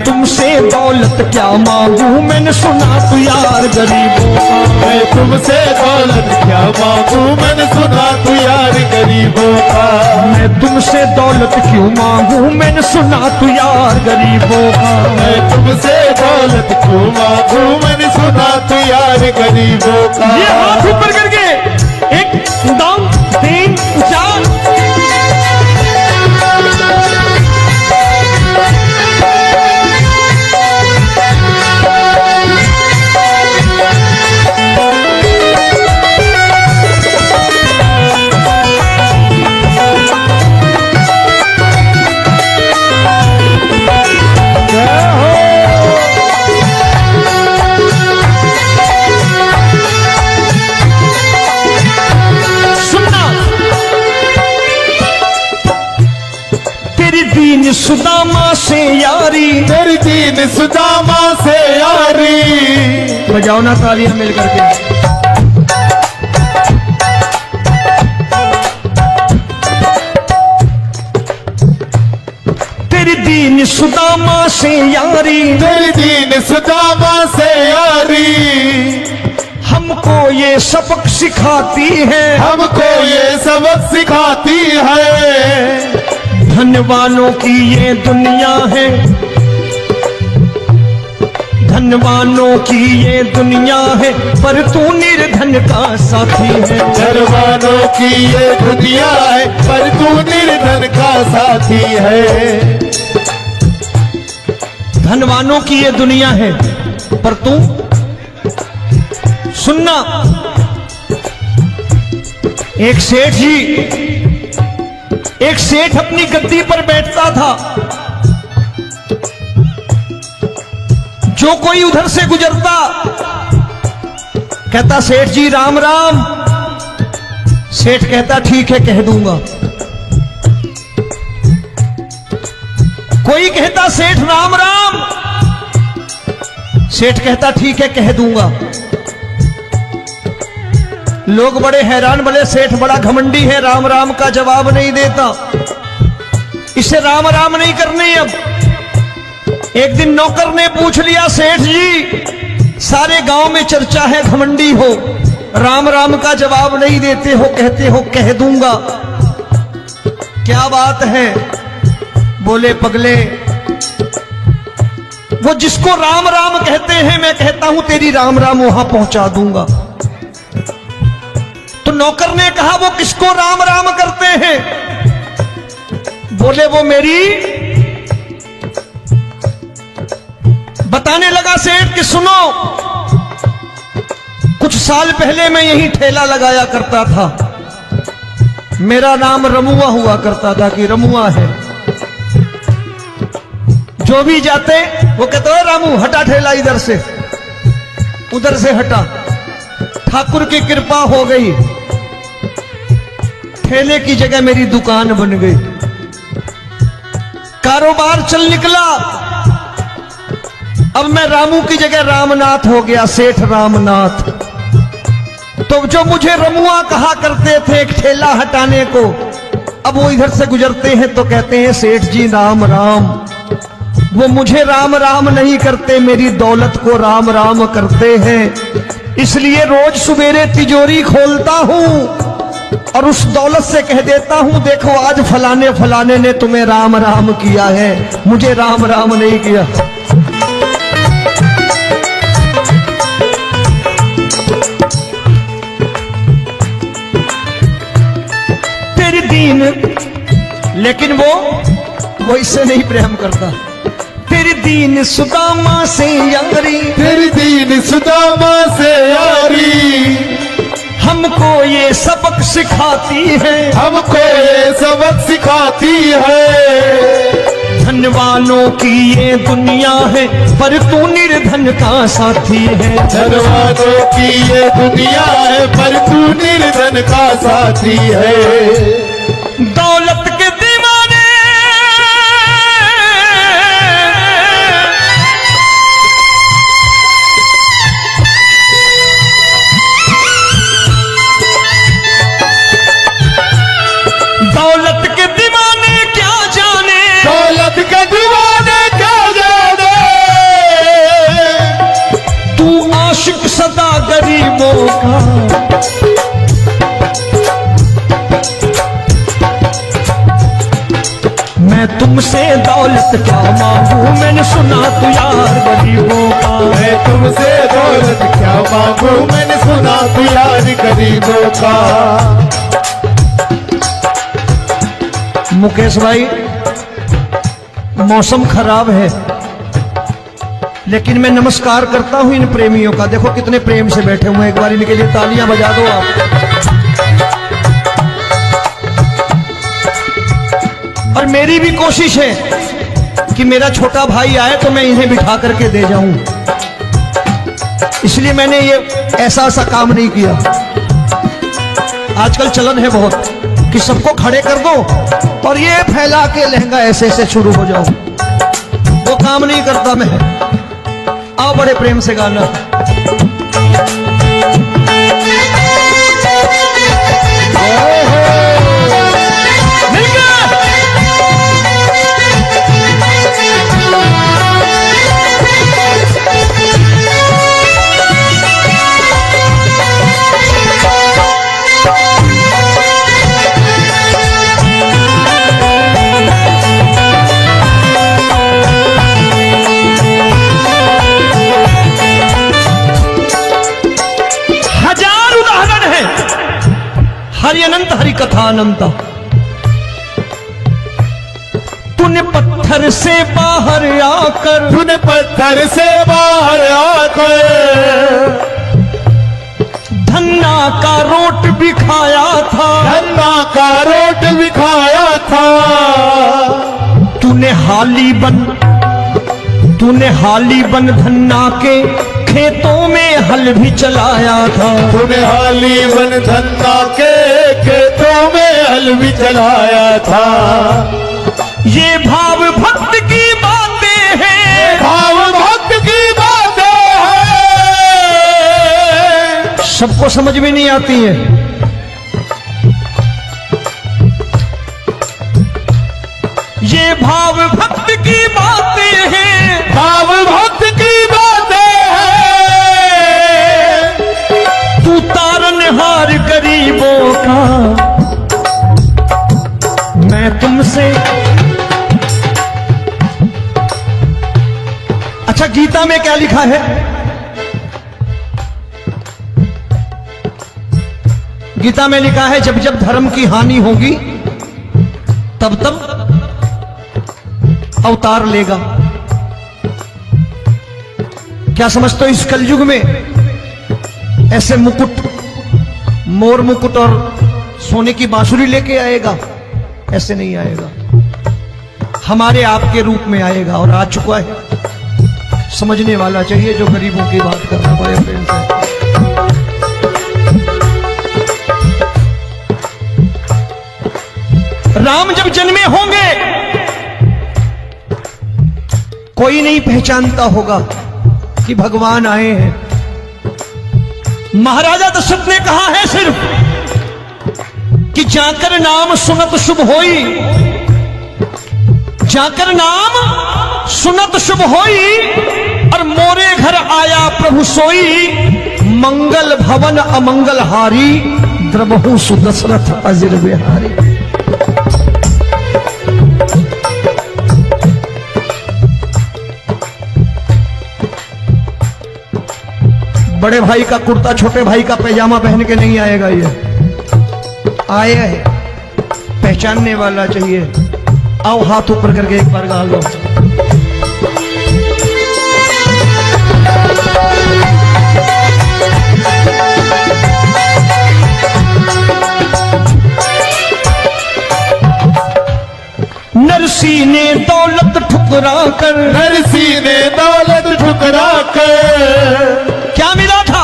तुमसे दौलत क्या मांगू, मैंने सुना तू यार गरीबों का। मैं तुमसे दौलत क्या मांगू, मैंने सुना तू यार गरीबों का। मैं तुमसे दौलत क्यों मांगू, मैंने सुना तू यार गरीबों का। मैं तुमसे दौलत क्यों मांगू, मैंने सुना तू यार गरीबों का। ये हाथ ऊपर करके 1 2 3 4। दीन सुदामा से यारी, तेरी दीन सुदामा से यारी। बजाओ ना तालियां मिल करके। तेरी दीन सुदामा से यारी, तेरी दीन सुदामा से यारी। हमको ये सबक सिखाती है, हमको ये सबक सिखाती है। धनवानों की ये दुनिया है, धनवानों की ये दुनिया है, पर तू निर्धन का साथी है। धनवानों की ये दुनिया है, पर तू निर्धन का साथी है। धनवानों की ये दुनिया है, पर तू सुनना। एक सेठ अपनी गद्दी पर बैठता था। जो कोई उधर से गुजरता कहता सेठ जी राम राम। सेठ कहता ठीक है कह दूंगा। कोई कहता सेठ राम राम। सेठ कहता ठीक है कह दूंगा। लोग बड़े हैरान, बोले सेठ बड़ा घमंडी है, राम राम का जवाब नहीं देता, इसे राम राम नहीं करने। अब एक दिन नौकर ने पूछ लिया सेठ जी सारे गांव में चर्चा है घमंडी हो, राम राम का जवाब नहीं देते हो, कहते हो कह दूंगा, क्या बात है? बोले पगले वो जिसको राम राम कहते हैं मैं कहता हूं तेरी राम राम वहां पहुंचा दूंगा। तो नौकर ने कहा वो किसको राम राम करते हैं? बोले वो मेरी। बताने लगा सेठ कि सुनो, कुछ साल पहले मैं यही ठेला लगाया करता था, मेरा नाम रमुआ हुआ करता था कि रमुआ है। जो भी जाते वो कहते हो रामू हटा ठेला इधर से, उधर से हटा। ठाकुर की कृपा हो गई, ठेले की जगह मेरी दुकान बन गई, कारोबार चल निकला। अब मैं रामू की जगह रामनाथ हो गया, सेठ रामनाथ। तो जो मुझे रमुआ कहा करते थे एक ठेला हटाने को, अब वो इधर से गुजरते हैं तो कहते हैं सेठ जी राम राम। वो मुझे राम राम नहीं करते, मेरी दौलत को राम राम करते हैं। इसलिए रोज सवेरे तिजोरी खोलता हूं और उस दौलत से कह देता हूं देखो आज फलाने फलाने ने तुम्हें राम राम किया है, मुझे राम राम नहीं किया। तेरी दीन, लेकिन वो इससे नहीं प्रेम करता। तेरी दीन सुदामा से यारी, तेरी दीन सुदामा से यारी। हमको ये सबक सिखाती है, हमको ये सबक सिखाती है। धन वालों की ये दुनिया है, पर तू निर्धन का साथी है। धन वालों की ये दुनिया है, पर तू निर्धन का साथी है। दौलत के दीवाने दौलत के दीवाने क्या जाने, दौलत के दीवाने क्या जाने। गरीबों का। मैं तुमसे दौलत क्या मांगू, मैंने सुना तू यार गरीबों का। मैं तुमसे दौलत क्या मांगू, मैंने सुना तू यार गरीबों का। मुकेश भाई, मौसम खराब है, लेकिन मैं नमस्कार करता हूं इन प्रेमियों का। देखो कितने प्रेम से बैठे हुए हैं, एक बार इनके लिए तालियां बजा दो आप। और मेरी भी कोशिश है कि मेरा छोटा भाई आए तो मैं इन्हें बिठा करके दे जाऊं, इसलिए मैंने ये ऐसा काम नहीं किया। आजकल चलन है बहुत कि सबको खड़े कर दो और ये फैला के लहंगा ऐसे ऐसे शुरू हो जाओ, वो काम नहीं करता मैं। आओ बड़े प्रेम से गाना। हरि अनंत हरि कथा अनंत। तूने पत्थर से बाहर आकर, तूने पत्थर से बाहर आकर धन्ना का रोट भी खाया था, धन्ना का रोट भी खाया था। तूने हाली बन धन्ना के खेतों में हल भी चलाया था। तूने हाली बन धन्ना के खेतों में हल भी चलाया था। ये भाव भक्त की बातें हैं, भाव भक्त की बातें हैं, सबको समझ में नहीं आती है। ये भाव भक्त की बातें हैं, भाव भक्त की बातें हैं। तू तारनहार गरीबों का। मैं तुमसे, अच्छा गीता में क्या लिखा है? गीता में लिखा है जब जब धर्म की हानि होगी तब तब अवतार लेगा। क्या समझते हो इस कलयुग में ऐसे मुकुट, मोर मुकुट और सोने की बांसुरी लेके आएगा? ऐसे नहीं आएगा, हमारे आपके रूप में आएगा और आ चुका है। समझने वाला चाहिए जो गरीबों की बात करना बड़े प्रेम से। राम जब जन्मे होंगे कोई नहीं पहचानता होगा कि भगवान आए हैं। महाराजा दशरथ ने कहा है सिर्फ कि जाकर नाम सुनत शुभ होई, जाकर नाम सुनत शुभ होई और मोरे घर आया प्रभु सोई। मंगल भवन अमंगल हारी, द्रबहु सुदशरथ अजिर बिहारी। बड़े भाई का कुर्ता छोटे भाई का पैजामा पहन के नहीं आएगा, ये आया है, पहचानने वाला चाहिए। आओ हाथ ऊपर करके एक बार गा लो। नरसी ने दौलत ठुकरा कर, नरसी ने दौलत ठुकरा कर क्या मिला था?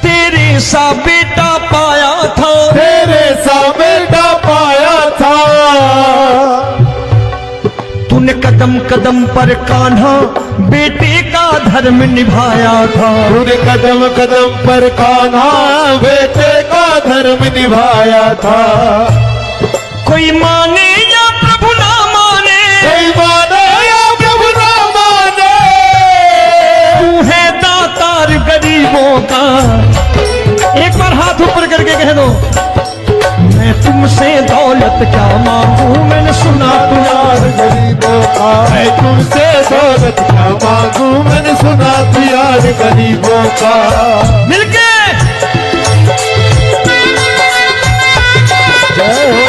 तेरे सा बेटा पाया था, तेरे सा बेटा पाया था। तूने कदम कदम पर कान्हा बेटे का धर्म निभाया था। तूने कदम कदम पर कान्हा बेटे का धर्म निभाया था। कोई माने या प्रभु ना माने, कोई माने या प्रभु ना माने, तू है दातार तुमसे दौलत क्या मांगू, मैंने सुना तू यार गरीबों का। मैं तुमसे दौलत क्या मांगू, मैंने सुना तू यार गरीबों का। मिलके जय हो।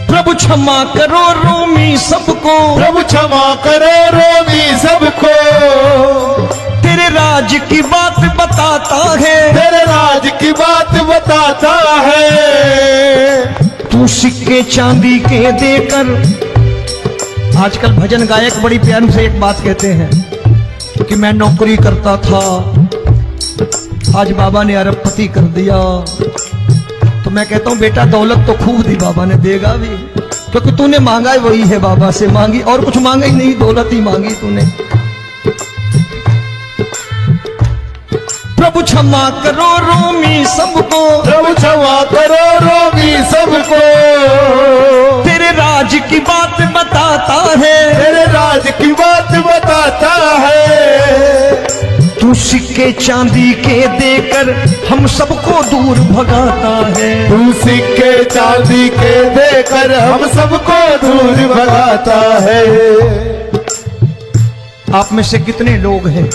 प्रभु क्षमा करो रोमी सबको, प्रभु क्षमा करो रोमी सबको। तेरे राज की बात बताता है, तेरे राज की बात बताता है। तू सिक्के चांदी के देकर। आजकल भजन गायक बड़ी प्यार से एक बात कहते हैं कि मैं नौकरी करता था, आज बाबा ने अरबपति कर दिया। तो मैं कहता हूं बेटा दौलत तो खूब दी बाबा ने, देगा भी, क्योंकि तूने मांगा ही वही है, बाबा से मांगी, और कुछ मांगा ही नहीं, दौलत ही मांगी तूने। प्रभु क्षमा करो रोमी सबको, प्रभु क्षमा करो रोमी सबको। तेरे राज की बात बताता है, तेरे राज की बात बताता है। तू सिक्के चांदी के देकर हम सबको दूर भगाता है। तू सिक्के चांदी के देकर हम सबको दूर भगाता है। आप में से कितने लोग हैं,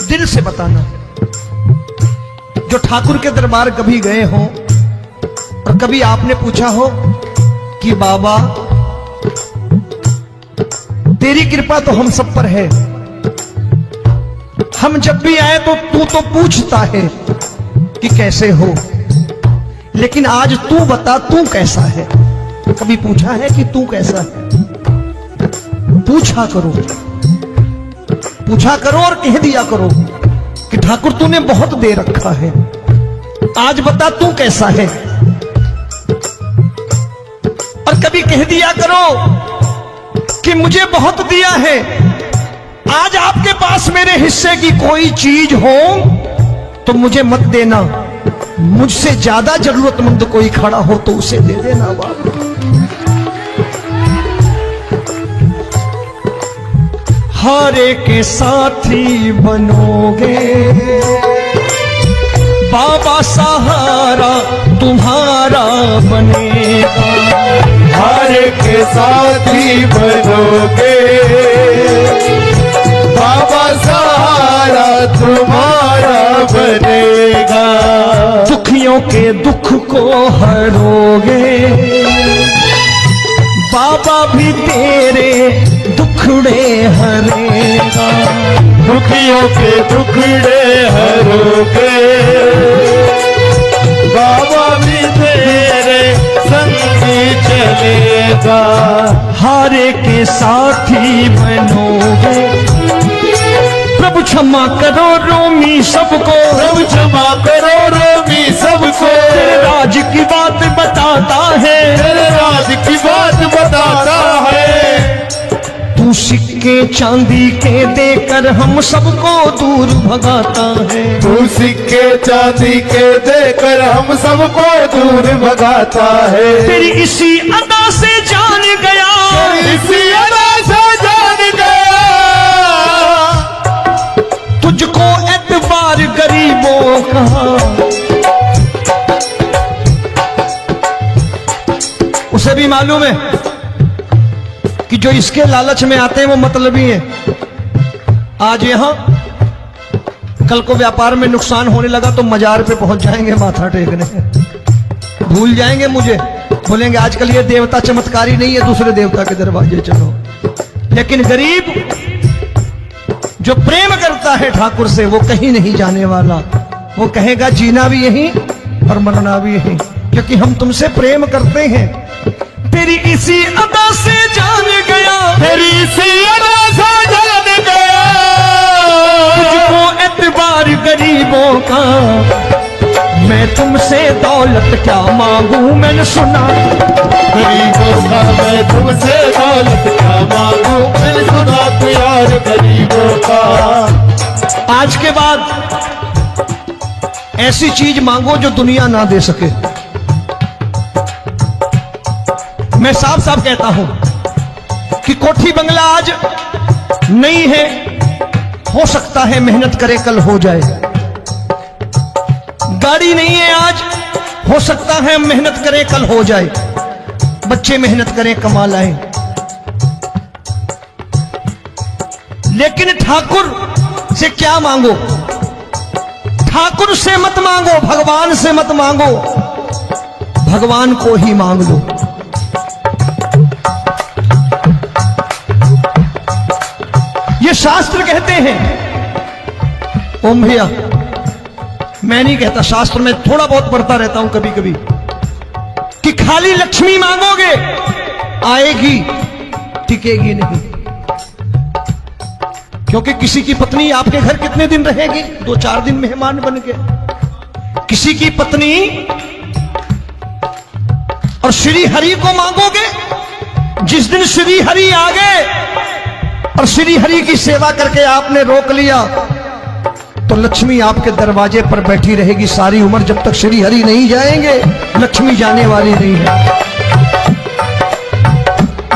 दिल से बताना, जो ठाकुर के दरबार कभी गए हो और कभी आपने पूछा हो कि बाबा तेरी कृपा तो हम सब पर है, हम जब भी आए तो तू तो पूछता है कि कैसे हो, लेकिन आज तू बता तू कैसा है। कभी पूछा है कि तू कैसा है? पूछा करो, पूछा करो और कह दिया करो कि ठाकुर तूने बहुत दे रखा है, आज बता तू कैसा है। और कभी कह दिया करो कि मुझे बहुत दिया है, आज आपके पास मेरे हिस्से की कोई चीज हो तो मुझे मत देना, मुझसे ज्यादा जरूरतमंद कोई खड़ा हो तो उसे दे देना बाबा। हारे के साथी बनोगे बाबा, सहारा तुम्हारा बनेगा। हारे के साथी बनोगे बाबा, सहारा तुम्हारा बनेगा। दुखियों के दुख को हरोगे बाबा, भी तेरे दुखड़े हरेगा। दुखियों के दुखड़े हरोगे बाबा, भी तेरे संगी चलेगा। हारे के साथी बनोगे, प्रभु क्षमा करो रोमी सबको, प्रभु क्षमा करो रोमी सबको। तेरे राज की बात बताता है, तेरे राज की बात बताता है। तू सिक्के चांदी के देकर हम सबको दूर भगाता है। तू सिक्के चांदी के देकर हम सबको दूर भगाता है। तेरी इसी अदा से जान गया, इसी अदा से जान गया, तुझको एतबार गरीबों का। उसे भी मालूम है कि जो इसके लालच में आते हैं वो मतलबी हैं। आज यहां कल को व्यापार में नुकसान होने लगा तो मजार पे पहुंच जाएंगे माथा टेकने, भूल जाएंगे मुझे, बोलेंगे आजकल ये देवता चमत्कारी नहीं है, दूसरे देवता के दरवाजे चलो। लेकिन गरीब जो प्रेम करता है ठाकुर से वो कहीं नहीं जाने वाला, वो कहेगा जीना भी यहीं और मरना भी यहीं, क्योंकि हम तुमसे प्रेम करते हैं। तेरी इसी अदा से जान गया, तेरी इसी अदा से जान गया, तुझको एतबार गरीबों का। मैं तुमसे दौलत दौलत क्या मांगू मैंने सुना। गरीबों का मैं तुमसे दौलत क्या मांगू, मैंने सुना तू यार गरीबों का। आज के बाद ऐसी चीज मांगो जो दुनिया ना दे सके। मैं साफ साफ कहता हूं कि कोठी बंगला आज नहीं है, हो सकता है मेहनत करे कल हो जाए। गाड़ी नहीं है आज, हो सकता है मेहनत करे कल हो जाए। बच्चे मेहनत करें कमा लाएं, लेकिन ठाकुर से क्या मांगो? ठाकुर से मत मांगो, भगवान से मत मांगो, भगवान को ही मांग लो। ये शास्त्र कहते हैं, ओम भैया मैं नहीं कहता, शास्त्र में थोड़ा बहुत पढ़ता रहता हूं कभी कभी, कि खाली लक्ष्मी मांगोगे आएगी, टिकेगी नहीं। क्योंकि किसी की पत्नी आपके घर कितने दिन रहेगी? 2-4 दिन मेहमान बन के। किसी की पत्नी और श्री हरि को मांगोगे, जिस दिन श्री हरि आ गए और श्री हरि की सेवा करके आपने रोक लिया, तो लक्ष्मी आपके दरवाजे पर बैठी रहेगी सारी उम्र। जब तक श्री हरि नहीं जाएंगे लक्ष्मी जाने वाली नहीं है।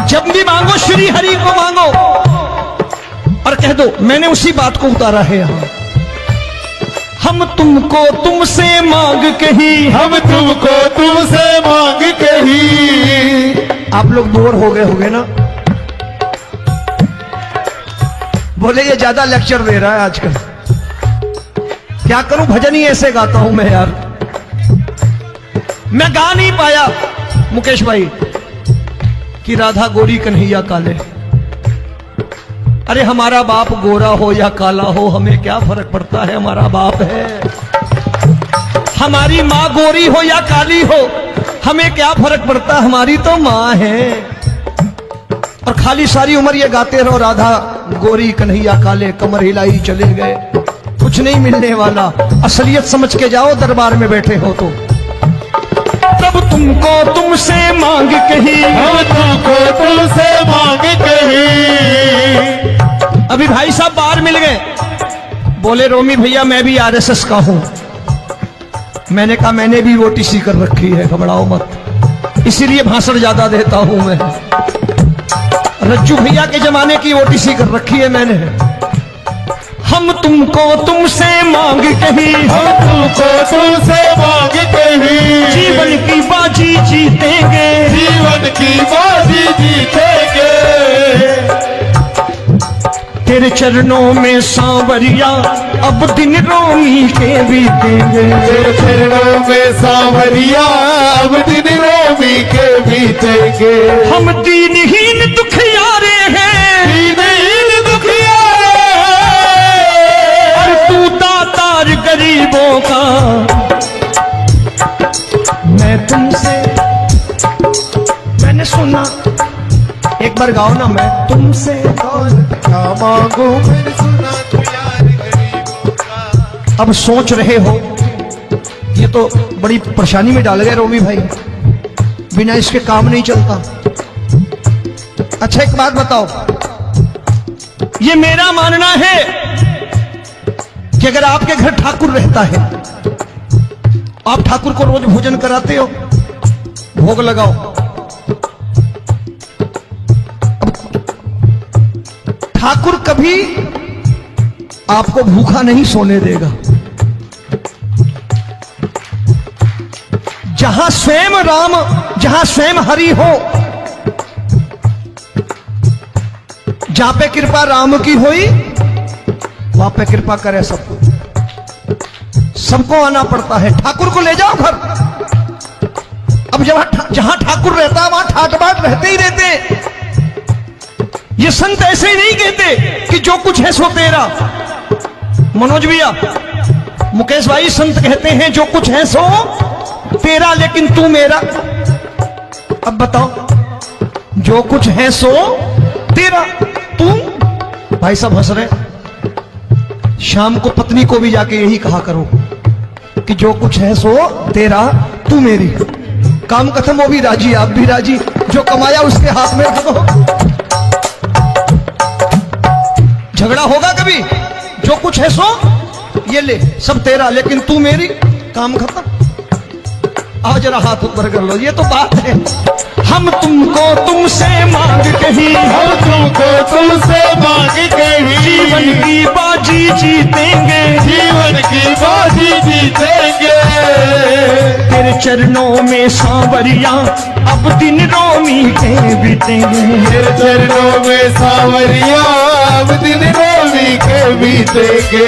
जब भी मांगो श्री हरि को मांगो और कह दो मैंने उसी बात को उतारा है यहां। हम तुमको तुमसे मांग कही, हम तुमको तुमसे मांग कही। आप लोग बोर हो गए होंगे ना? बोले ये ज्यादा लेक्चर दे रहा है आजकल। क्या करूं, भजन ही ऐसे गाता हूं मैं यार। मैं गा नहीं पाया मुकेश भाई कि राधा गोरी कन्हैया काले। अरे हमारा बाप गोरा हो या काला हो हमें क्या फर्क पड़ता है, हमारा बाप है। हमारी माँ गोरी हो या काली हो हमें क्या फर्क पड़ता, हमारी तो माँ है। और खाली सारी उम्र ये गाते रहो राधा गोरी कन्हैया काले, कमर हिलाई चले गए, कुछ नहीं मिलने वाला। असलियत समझ के जाओ दरबार में बैठे हो तो। तब तुमको तुमसे मांग कही, हम तुमको तुमसे मांग कही। अभी भाई साहब बाहर मिल गए, बोले रोमी भैया मैं भी आरएसएस का हूं। मैंने कहा मैंने भी ओटीसी कर रखी है, घबराओ मत, इसीलिए भाषण ज्यादा देता हूं मैं। रज्जू भैया के जमाने की ओटीसी कर रखी है मैंने। हम तुमको तुमसे मांग कही, हम तुमको तुमसे मांग कही। जीवन की बाजी जीतेंगे, जीवन की बाजी जीतेंगे। तेरे चरणों में सांवरिया अब दिन रोमी के बीतेंगे। तेरे चरणों में सांवरिया अब दिन रोमी के बीतेंगे। हम दीनहीन दुखियारे हैं, दीनहीन दुखियारे और तू दातार गरीबों का। मैं तुमसे मैंने सुना, एक बार गाओ ना, मैं तुमसे क्या मांगू, मैंने सुना तू यार गरीबों का। अब सोच रहे हो ये तो बड़ी परेशानी में डाल गए रोमी भाई, बिना इसके काम नहीं चलता। अच्छा एक बात बताओ, ये मेरा मानना है कि अगर आपके घर ठाकुर रहता है, आप ठाकुर को रोज भोजन कराते हो, भोग लगाओ, ठाकुर कभी आपको भूखा नहीं सोने देगा। जहां स्वयं राम, जहां स्वयं हरि हो, जहां पे कृपा राम की हुई वहां पे कृपा करे सबको। सबको आना पड़ता है, ठाकुर को ले जाओ घर। अब जहां ठाकुर रहता है वहां ठाट बाट रहते ही रहते। ये संत ऐसे ही नहीं कहते कि जो कुछ है सो तेरा। मनोज भैया, मुकेश भाई, संत कहते हैं जो कुछ है सो तेरा, लेकिन तू मेरा। अब बताओ, जो कुछ है सो तेरा, तू। भाई साहब हंस रहे। शाम को पत्नी को भी जाके यही कहा करो कि जो कुछ है सो तेरा, तू तू मेरी। काम खत्म, वो भी राजी, आप भी राजी, जो कमाया उसके हाथ में रख दो। झगड़ा होगा कभी, जो कुछ है सो ये ले, सब तेरा, लेकिन तू मेरी, काम खत्म। आओ जरा हाथ ऊपर कर लो, ये तो बात है। हम तुमको तुमसे मांग कहीं, हम तुमको तुमसे मांग कहीं, जीवन की बाजी जीतेंगे, जीवन की बाजी जीतेंगे। तेरे चरणों में सांवरिया अब दिन रोमी के बीतेंगे। तेरे चरणों में सांवरिया अब दिन रोमी के बीतेंगे।